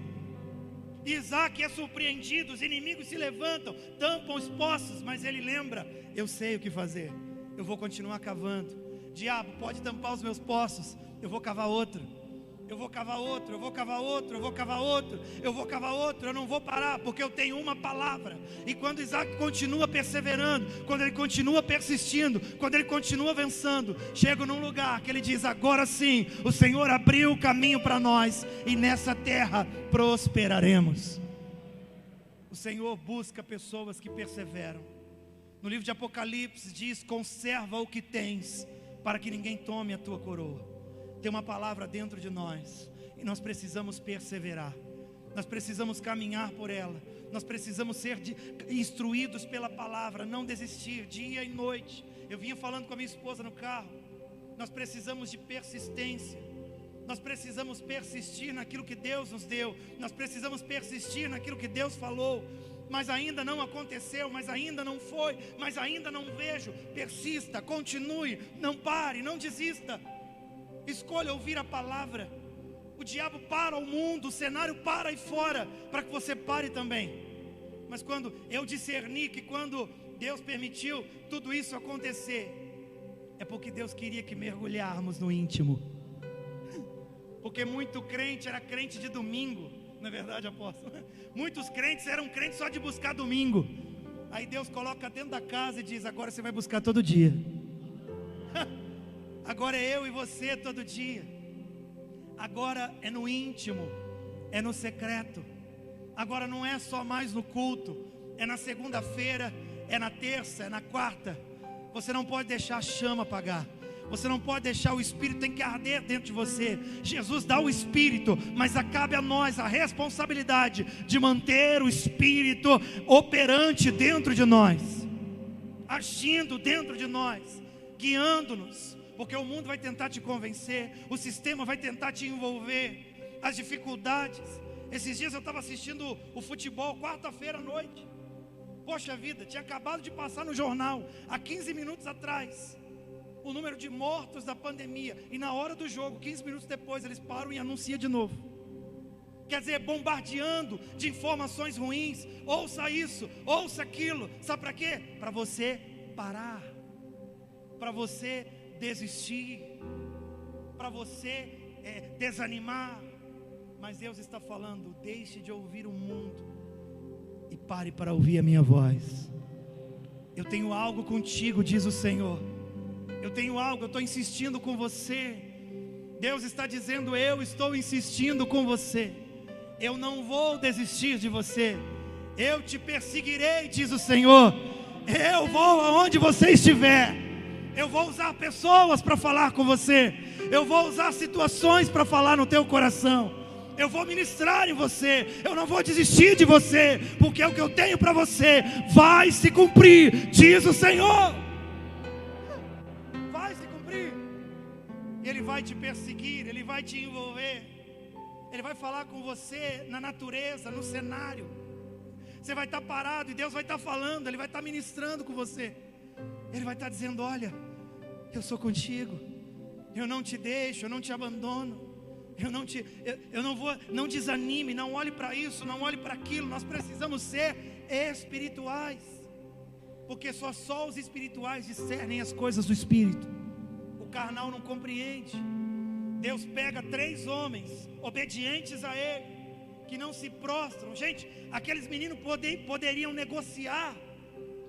Isaque é surpreendido, os inimigos se levantam, tampam os poços, mas ele lembra: eu sei o que fazer, eu vou continuar cavando. Diabo, pode tampar os meus poços, eu vou cavar outro, eu vou cavar outro, eu vou cavar outro, eu vou cavar outro, eu vou cavar outro, eu não vou parar, porque eu tenho uma palavra. E quando Isaque continua perseverando, quando ele continua persistindo, quando ele continua avançando, chega num lugar que ele diz: agora sim, o Senhor abriu o caminho para nós, e nessa terra prosperaremos. O Senhor busca pessoas que perseveram. No livro de Apocalipse diz: conserva o que tens, para que ninguém tome a tua coroa. Tem uma palavra dentro de nós, e nós precisamos perseverar, nós precisamos caminhar por ela, nós precisamos ser instruídos pela palavra, não desistir dia e noite. Eu vinha falando com a minha esposa no carro, nós precisamos de persistência, nós precisamos persistir naquilo que Deus nos deu, nós precisamos persistir naquilo que Deus falou. Mas ainda não aconteceu, mas ainda não foi, mas ainda não vejo. Persista, continue, não pare, não desista. Escolha ouvir a palavra. O diabo para o mundo, o cenário para aí fora, para que você pare também. Mas quando eu discerni que quando Deus permitiu tudo isso acontecer, é porque Deus queria que mergulharmos no íntimo. Porque muito crente era crente de domingo, não é verdade, apóstolo? Muitos crentes eram crentes só de buscar domingo. Aí Deus coloca dentro da casa e diz: agora você vai buscar todo dia. Agora é eu e você todo dia. Agora é no íntimo, é no secreto. Agora não é só mais no culto, é na segunda-feira, é na terça, é na quarta. Você não pode deixar a chama apagar. Você não pode deixar, o Espírito tem que arder dentro de você. Jesus dá o Espírito, mas cabe a nós a responsabilidade de manter o Espírito operante dentro de nós, agindo dentro de nós, guiando-nos. Porque o mundo vai tentar te convencer, o sistema vai tentar te envolver, as dificuldades. Esses dias eu estava assistindo o futebol, quarta-feira à noite. Poxa vida, tinha acabado de passar no jornal, há 15 minutos atrás, o número de mortos da pandemia. E na hora do jogo, 15 minutos depois, eles param e anunciam de novo. Quer dizer, bombardeando de informações ruins. Ouça isso, ouça aquilo. Sabe para quê? Para você parar, para você desistir, para você desanimar. Mas Deus está falando: deixe de ouvir o mundo e pare para ouvir a minha voz. Eu tenho algo contigo, diz o Senhor. Eu tenho algo, eu estou insistindo com você. Deus está dizendo: eu estou insistindo com você. Eu não vou desistir de você. Eu te perseguirei, diz o Senhor. Eu vou aonde você estiver. Eu vou usar pessoas para falar com você. Eu vou usar situações para falar no teu coração. Eu vou ministrar em você. Eu não vou desistir de você, porque o que eu tenho para você vai se cumprir, diz o Senhor. Vai se cumprir. Ele vai te perseguir, Ele vai te envolver. Ele vai falar com você na natureza, no cenário. Você vai estar parado e Deus vai estar falando. Ele vai estar ministrando com você. Ele vai estar dizendo: olha, eu sou contigo. Eu não te deixo, eu não te abandono. Não desanime, não olhe para isso, não olhe para aquilo. Nós precisamos ser espirituais, porque só os espirituais discernem as coisas do Espírito. O carnal não compreende. Deus pega 3 homens obedientes a Ele, que não se prostram. Gente, aqueles meninos poderiam negociar.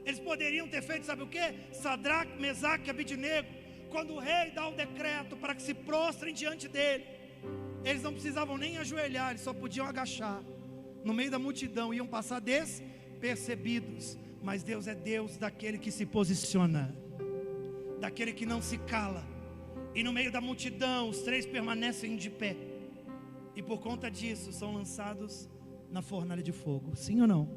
Eles poderiam ter feito, sabe o que? Sadraque, Mesaque e Abednego. Quando o rei dá o decreto para que se prostrem diante dele, eles não precisavam nem ajoelhar, eles só podiam agachar. No meio da multidão iam passar despercebidos. Mas Deus é Deus daquele que se posiciona, daquele que não se cala. E no meio da multidão os 3 permanecem de pé. E por conta disso são lançados na fornalha de fogo. Sim ou não?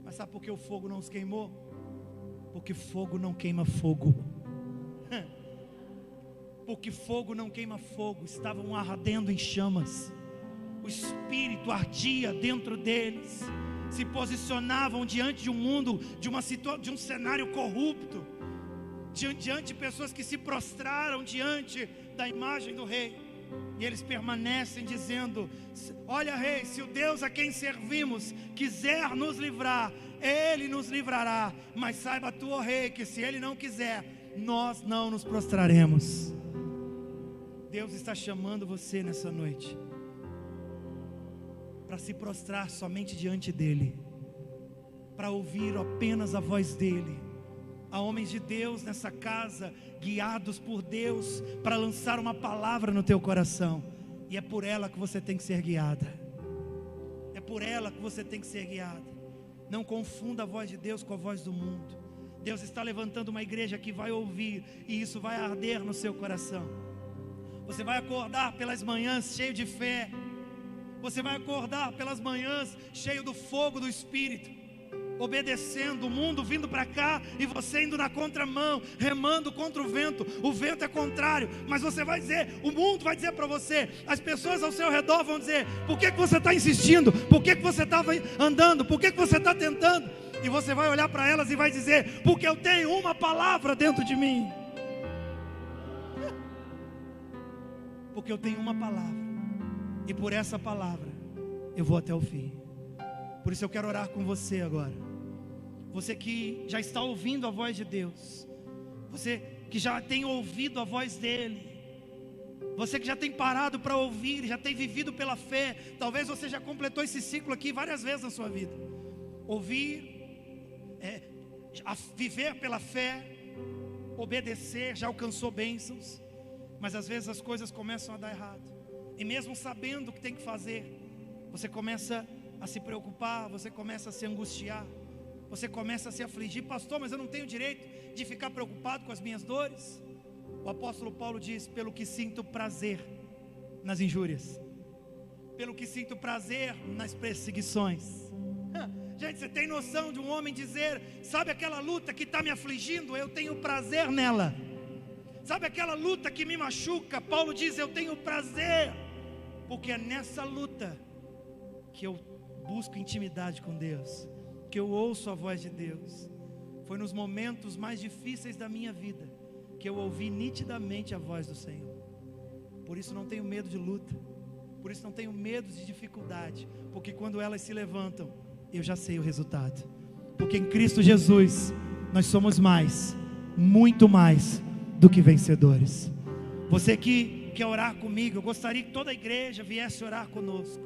Mas sabe por que o fogo não os queimou? Porque fogo não queima fogo. Porque fogo não queima fogo. Estavam ardendo em chamas. O Espírito ardia dentro deles. Se posicionavam diante de um mundo, de um cenário corrupto, diante de pessoas que se prostraram diante da imagem do rei. E eles permanecem dizendo: olha, rei, se o Deus a quem servimos quiser nos livrar, Ele nos livrará. Mas saiba tu, ó rei, que se Ele não quiser, nós não nos prostraremos. Deus está chamando você nessa noite para se prostrar somente diante dEle, para ouvir apenas a voz dEle. Há homens de Deus nessa casa, guiados por Deus, para lançar uma palavra no teu coração. E é por ela que você tem que ser guiada. É por ela que você tem que ser guiada. Não confunda a voz de Deus com a voz do mundo. Deus está levantando uma igreja que vai ouvir, e isso vai arder no seu coração. Você vai acordar pelas manhãs cheio de fé. Você vai acordar pelas manhãs cheio do fogo do Espírito, obedecendo, o mundo vindo para cá e você indo na contramão, remando contra o vento é contrário, mas você vai dizer, o mundo vai dizer para você, as pessoas ao seu redor vão dizer: por que você está insistindo? Por que você estava andando? Por que você está tentando? E você vai olhar para elas e vai dizer: porque eu tenho uma palavra dentro de mim. Porque eu tenho uma palavra, e por essa palavra eu vou até o fim. Por isso eu quero orar com você agora. Você que já está ouvindo a voz de Deus, você que já tem ouvido a voz dEle, você que já tem parado para ouvir, já tem vivido pela fé. Talvez você já completou esse ciclo aqui várias vezes na sua vida. Ouvir, viver pela fé, obedecer, já alcançou bênçãos. Mas às vezes as coisas começam a dar errado. E mesmo sabendo o que tem que fazer, você começa a se preocupar, você começa a se angustiar, você começa a se afligir. Pastor, mas eu não tenho direito de ficar preocupado com as minhas dores. O apóstolo Paulo diz: pelo que sinto prazer nas injúrias, pelo que sinto prazer nas perseguições. Gente, você tem noção de um homem dizer: sabe aquela luta que está me afligindo? Eu tenho prazer nela. Sabe aquela luta que me machuca? Paulo diz: eu tenho prazer, porque é nessa luta que eu busco intimidade com Deus, que eu ouço a voz de Deus. Foi nos momentos mais difíceis da minha vida que eu ouvi nitidamente a voz do Senhor. Por isso não tenho medo de luta, por isso não tenho medo de dificuldade, porque quando elas se levantam, eu já sei o resultado. Porque em Cristo Jesus nós somos mais, muito mais do que vencedores. Você que quer orar comigo, eu gostaria que toda a igreja viesse orar conosco,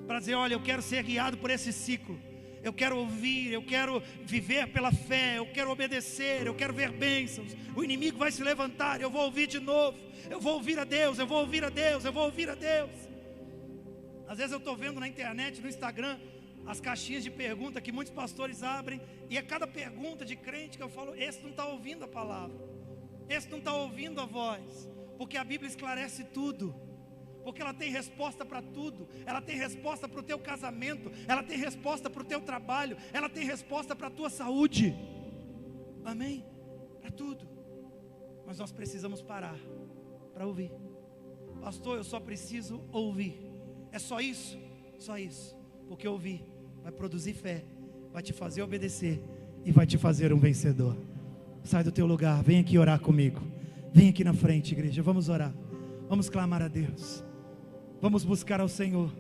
para dizer: olha, eu quero ser guiado por esse ciclo, eu quero ouvir, eu quero viver pela fé, eu quero obedecer, eu quero ver bênçãos. O inimigo vai se levantar, eu vou ouvir de novo, eu vou ouvir a Deus, eu vou ouvir a Deus, eu vou ouvir a Deus. Às vezes eu estou vendo na internet, no Instagram, as caixinhas de pergunta que muitos pastores abrem, e a cada pergunta de crente que eu falo: esse não está ouvindo a palavra, esse não está ouvindo a voz, porque a Bíblia esclarece tudo. porque ela tem resposta para tudo. Ela tem resposta para o teu casamento, ela tem resposta para o teu trabalho, ela tem resposta para a tua saúde. Amém? Para tudo. Mas nós precisamos parar para ouvir. Pastor, eu só preciso ouvir. É só isso? Só isso. Porque ouvir vai produzir fé, vai te fazer obedecer e vai te fazer um vencedor. Sai do teu lugar, vem aqui orar comigo. Vem aqui na frente, igreja, vamos orar. Vamos clamar a Deus. Vamos buscar ao Senhor.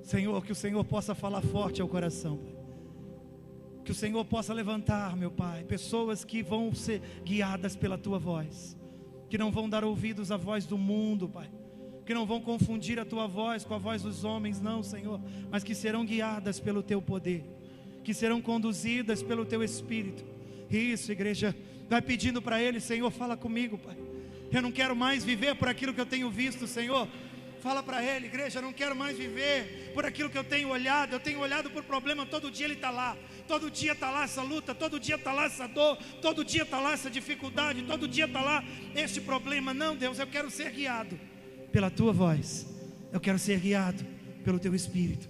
Senhor, que o Senhor possa falar forte ao coração. Que o Senhor possa levantar, meu Pai, pessoas que vão ser guiadas pela Tua voz, que não vão dar ouvidos à voz do mundo, Pai, que não vão confundir a Tua voz com a voz dos homens, não, Senhor, mas que serão guiadas pelo Teu poder, que serão conduzidas pelo Teu Espírito. Isso, igreja, vai pedindo para Ele: Senhor, fala comigo, Pai, eu não quero mais viver por aquilo que eu tenho visto, Senhor. Fala para Ele, igreja, eu não quero mais viver por aquilo que eu tenho olhado. Eu tenho olhado por problema, todo dia Ele está lá. Todo dia está lá essa luta, todo dia está lá essa dor, todo dia está lá essa dificuldade, todo dia está lá este problema. Não, Deus, eu quero ser guiado pela Tua voz. Eu quero ser guiado pelo Teu Espírito.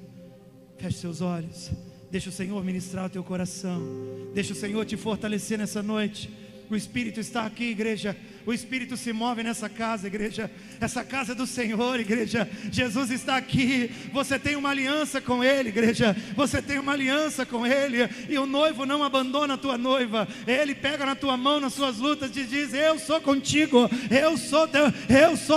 Feche seus olhos. Deixa o Senhor ministrar o teu coração. Deixa o Senhor te fortalecer nessa noite. O Espírito está aqui, igreja. O Espírito se move nessa casa, igreja. Essa casa é do Senhor, igreja. Jesus está aqui. Você tem uma aliança com Ele, igreja. Você tem uma aliança com Ele. E o noivo não abandona a tua noiva. Ele pega na tua mão nas suas lutas e diz: eu sou contigo. Eu sou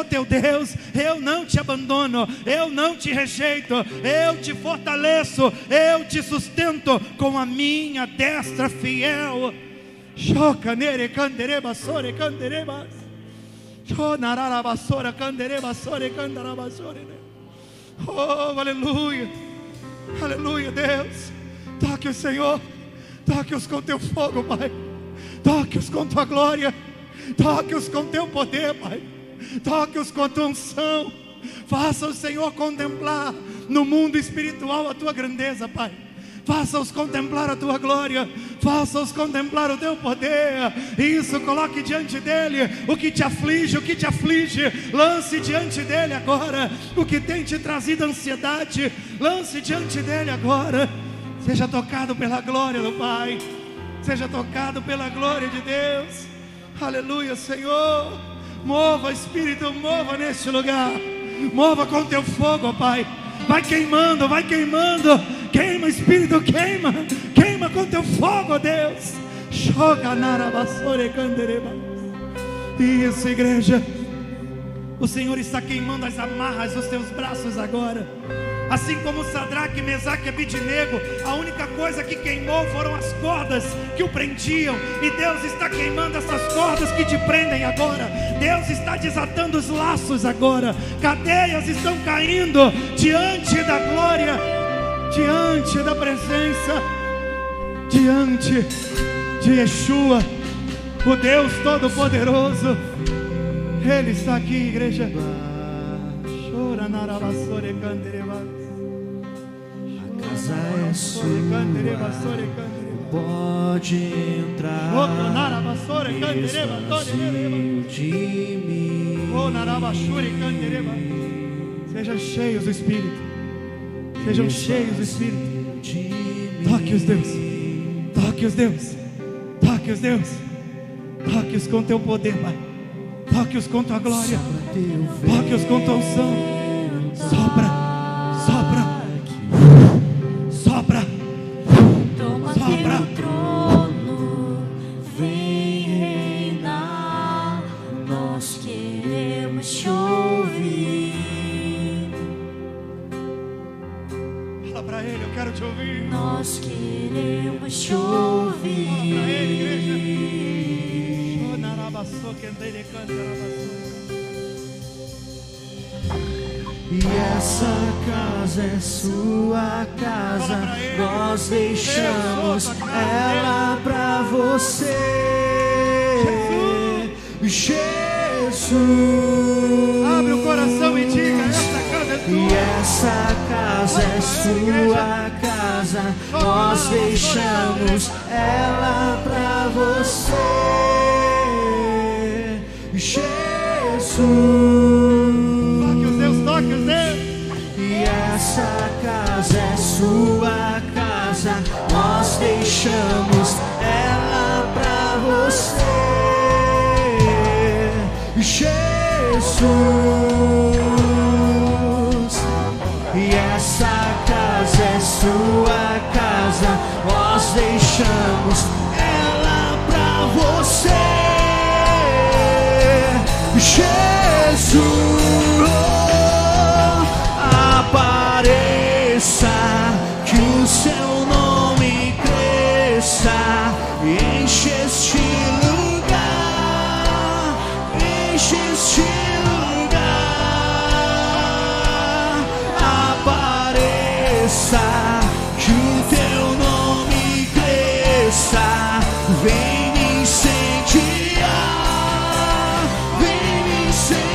teu Deus. Eu não te abandono. Eu não te rejeito. Eu te fortaleço. Eu te sustento com a minha destra fiel. Shokanere kandereba sore kanderebas. Shonarara sore kandereba sore kandaraba sore. Oh, aleluia. Aleluia, Deus. Toque-os, Senhor. Toque-os com teu fogo, Pai. Toque-os com tua glória. Toque-os com teu poder, Pai. Toque-os com tua unção. Faça o Senhor contemplar no mundo espiritual a tua grandeza, Pai. Faça-os contemplar a tua glória. Faça-os contemplar o teu poder. Isso, coloque diante dele o que te aflige, o que te aflige. Lance diante dele agora o que tem te trazido ansiedade. Lance diante dele agora. Seja tocado pela glória do Pai. Seja tocado pela glória de Deus. Aleluia, Senhor. Mova, Espírito, mova neste lugar. Mova com teu fogo, ó Pai. Vai queimando, vai queimando. Queima, Espírito, queima. Queima com teu fogo, ó Deus. Isso, igreja. O Senhor está queimando as amarras dos teus braços agora. Assim como Sadraque, Mesaque e Abidnego, a única coisa que queimou foram as cordas que o prendiam. E Deus está queimando essas cordas que te prendem agora. Deus está desatando os laços agora. Cadeias estão caindo diante da glória, diante da presença, diante de Yeshua, o Deus Todo-Poderoso. Ele está aqui, igreja. A casa é sua, pode entrar, vazio de mim. Sejam cheios do Espírito. Sejam cheios do Espírito. Toque-os, Deus. Toque-os, Deus. Toque-os, Deus. Toque-os com teu poder, Pai. Toque-os com tua glória. Toque-os com tua unção. Sopra, sopra, sopra, sopra. Teu trono, vem reinar. Nós queremos te ouvir. Fala pra Ele, eu quero te ouvir. Nós queremos te ouvir. Fala pra Ele, igreja. E essa casa é sua casa, nós deixamos ela pra você, Jesus. Abre o coração e diga: essa casa é tua. E essa casa é sua casa, nós deixamos ela pra você, Jesus. Toque os Deus, deixamos ela pra você, Jesus. E essa casa é sua casa, nós deixamos ela pra você, Jesus. Apareça, que o seu nome cresça, enche este lugar, enche este lugar. Apareça, que o teu nome cresça, vem me incendiar, vem me incendiar.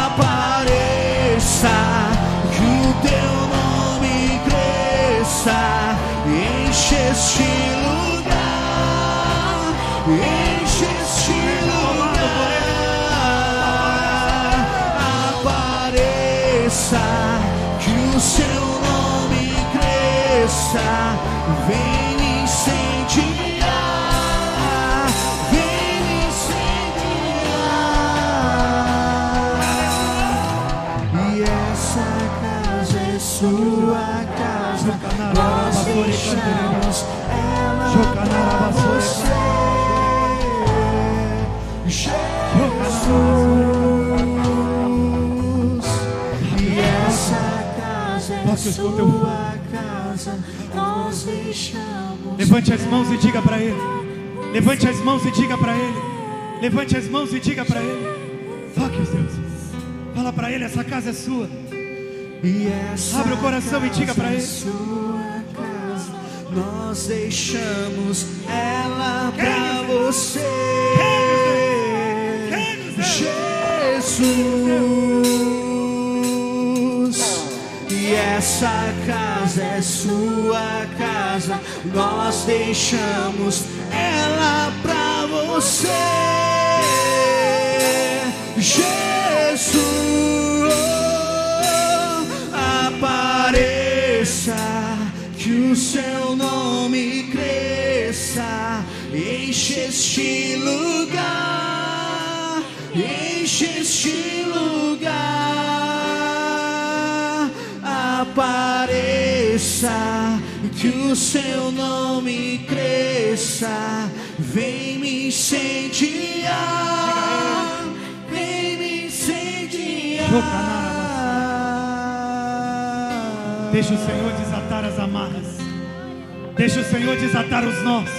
Apareça, que o teu nome cresça, enche este lugar, enche este lugar. Apareça, que o seu nome cresça, vem me incendiar, vem me incendiar. E essa casa é sua casa, nós deixamos ela pra você, Jesus. E essa casa é sua casa, nós deixamos. Levante as mãos e diga para Ele. Levante as mãos e diga para Ele. Levante as mãos e diga para Ele. Toque os Deus. Fala para Ele, essa casa é sua. E essa Abre o coração e diga para Ele. sua casa, nós deixamos ela pra você, Jesus. E essa casa é sua casa, nós deixamos ela pra você, Jesus. Apareça, que o seu nome cresça, enche este lugar, enche este lugar. Apareça, que o seu nome cresça, vem me incendiar, vem me incendiar. Deixa o Senhor desatar as amarras. Deixa o Senhor desatar os nós.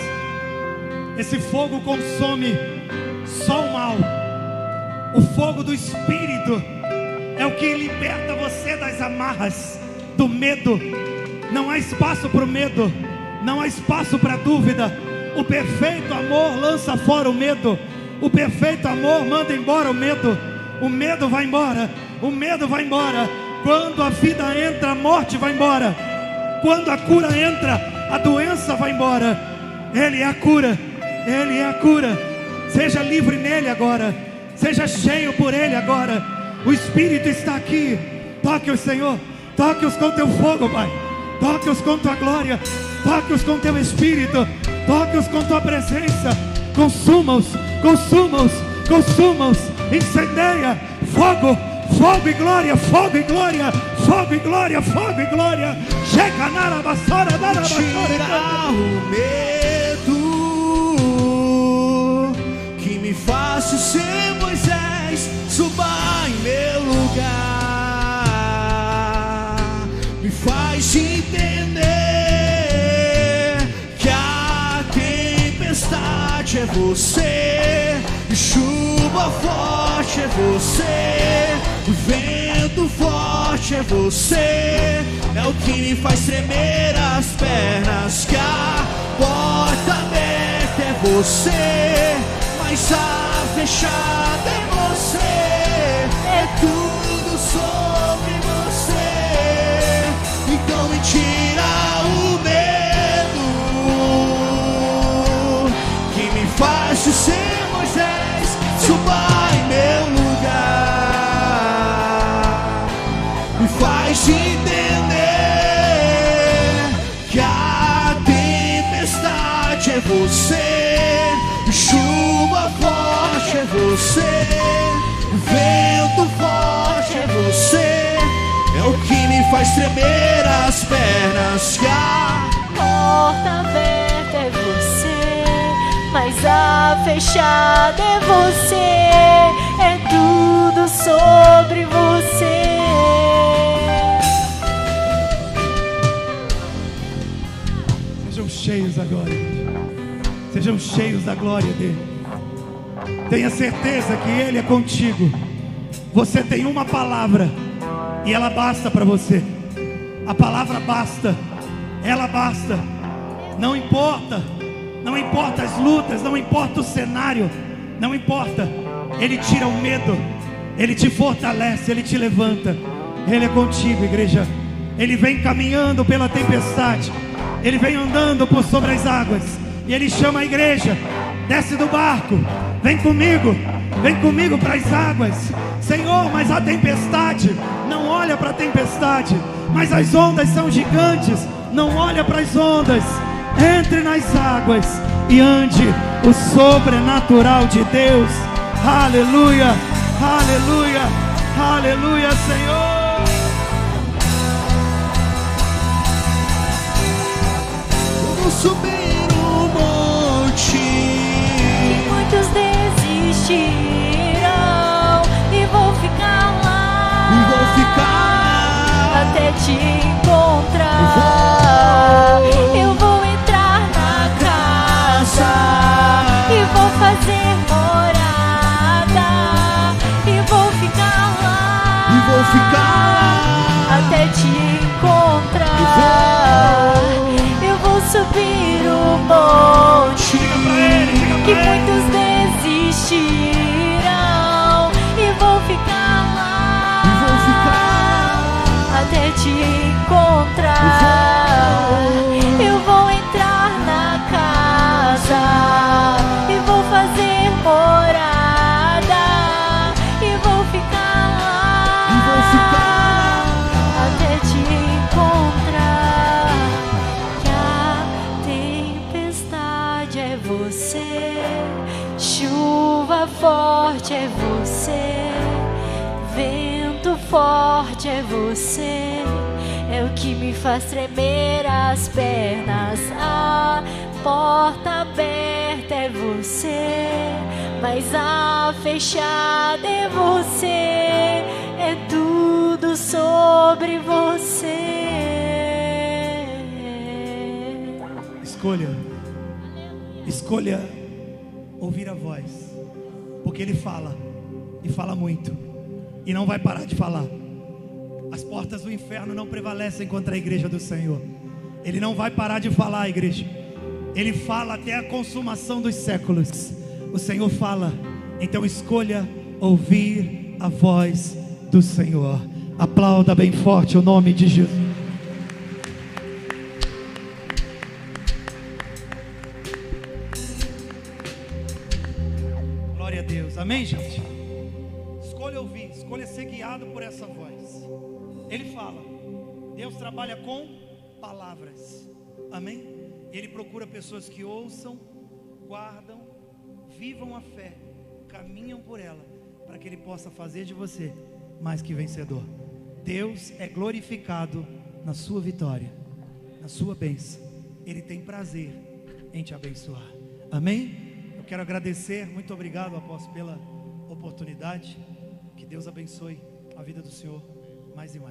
Esse fogo consome só o mal. O fogo do Espírito é o que liberta você das amarras, do medo. Não há espaço para o medo, não há espaço para a dúvida. O perfeito amor lança fora o medo. O perfeito amor manda embora o medo. O medo vai embora, o medo vai embora. Quando a vida entra, a morte vai embora. Quando a cura entra, a doença vai embora. Ele é a cura, Ele é a cura. Seja livre nele agora, seja cheio por Ele agora. O Espírito está aqui. Toque o Senhor, toque-os com teu fogo, Pai. Toque-os com tua glória, toque-os com teu Espírito, toque-os com tua presença. Consuma-os, consuma-os, consuma-os. Incendeia, fogo, fogo e glória, fogo e glória, fogo e glória, fogo e glória. Chega na rabassora, na rabassora. Tira o medo que me faz ser Moisés, suba em meu lugar. Me faz entender que a tempestade é você, chuva forte é você, vento forte é você. É o que me faz tremer as pernas, que a porta aberta é você, mas a fechada é você. É tudo sobre você. Então me tira o medo que me faz ser Moisés, suba em meu lugar. Me faz entender você, chuva forte é você, vento forte é você, é o que me faz tremer as pernas. Que a porta aberta é você, mas a fechada é você, é tudo sobre você. Sejam cheios da glória, sejam cheios da glória dele. Tenha certeza que ele é contigo. Você tem uma palavra e ela basta para você. A palavra basta, ela basta. Não importa as lutas, não importa o cenário, não importa. Ele tira o medo, ele te fortalece, ele te levanta. Ele é contigo, igreja. Ele vem caminhando pela tempestade, ele vem andando por sobre as águas, e ele chama a igreja: desce do barco, vem comigo para as águas. Senhor, mas a tempestade, não olha para a tempestade, mas as ondas são gigantes, não olha para as ondas. Entre nas águas e ande o sobrenatural de Deus. Aleluia, aleluia, aleluia, Senhor. eu vou subir um monte, E muitos desistirão e vou ficar lá, e vou ficar até te encontrar. Eu vou entrar na casa e vou fazer morada, e vou ficar lá, e vou ficar até te encontrar. Eu vou subir o monte que muitos desistirão e vou ficar lá, e vou ficar até te encontrar. Eu vou entrar na casa e vou fazer morada, e vou ficar lá, e vou ficar até te encontrar. Que a tempestade é você, chuva forte é você, vento forte é você, é o que me faz tremer as pernas. A porta aberta é você, mas a fechada é você, é tudo sobre você. Escolha ouvir a voz, porque ele fala, e fala muito, e não vai parar de falar. As portas do inferno não prevalecem contra a igreja do Senhor. Ele não vai parar de falar, igreja. Ele fala até a consumação dos séculos. O Senhor fala, então escolha ouvir a voz do Senhor. Aplauda bem forte o nome de Jesus. Glória a Deus, amém, gente? Escolha ouvir, escolha ser guiado por essa voz. Ele fala, Deus trabalha com palavras, amém? Ele procura pessoas que ouçam, guardam, vivam a fé, caminham por ela, para que Ele possa fazer de você mais que vencedor. Deus é glorificado na sua vitória, na sua bênção. Ele tem prazer em te abençoar, amém? Eu quero agradecer, muito obrigado, apóstolo, pela oportunidade. Que Deus abençoe a vida do Senhor mais e mais.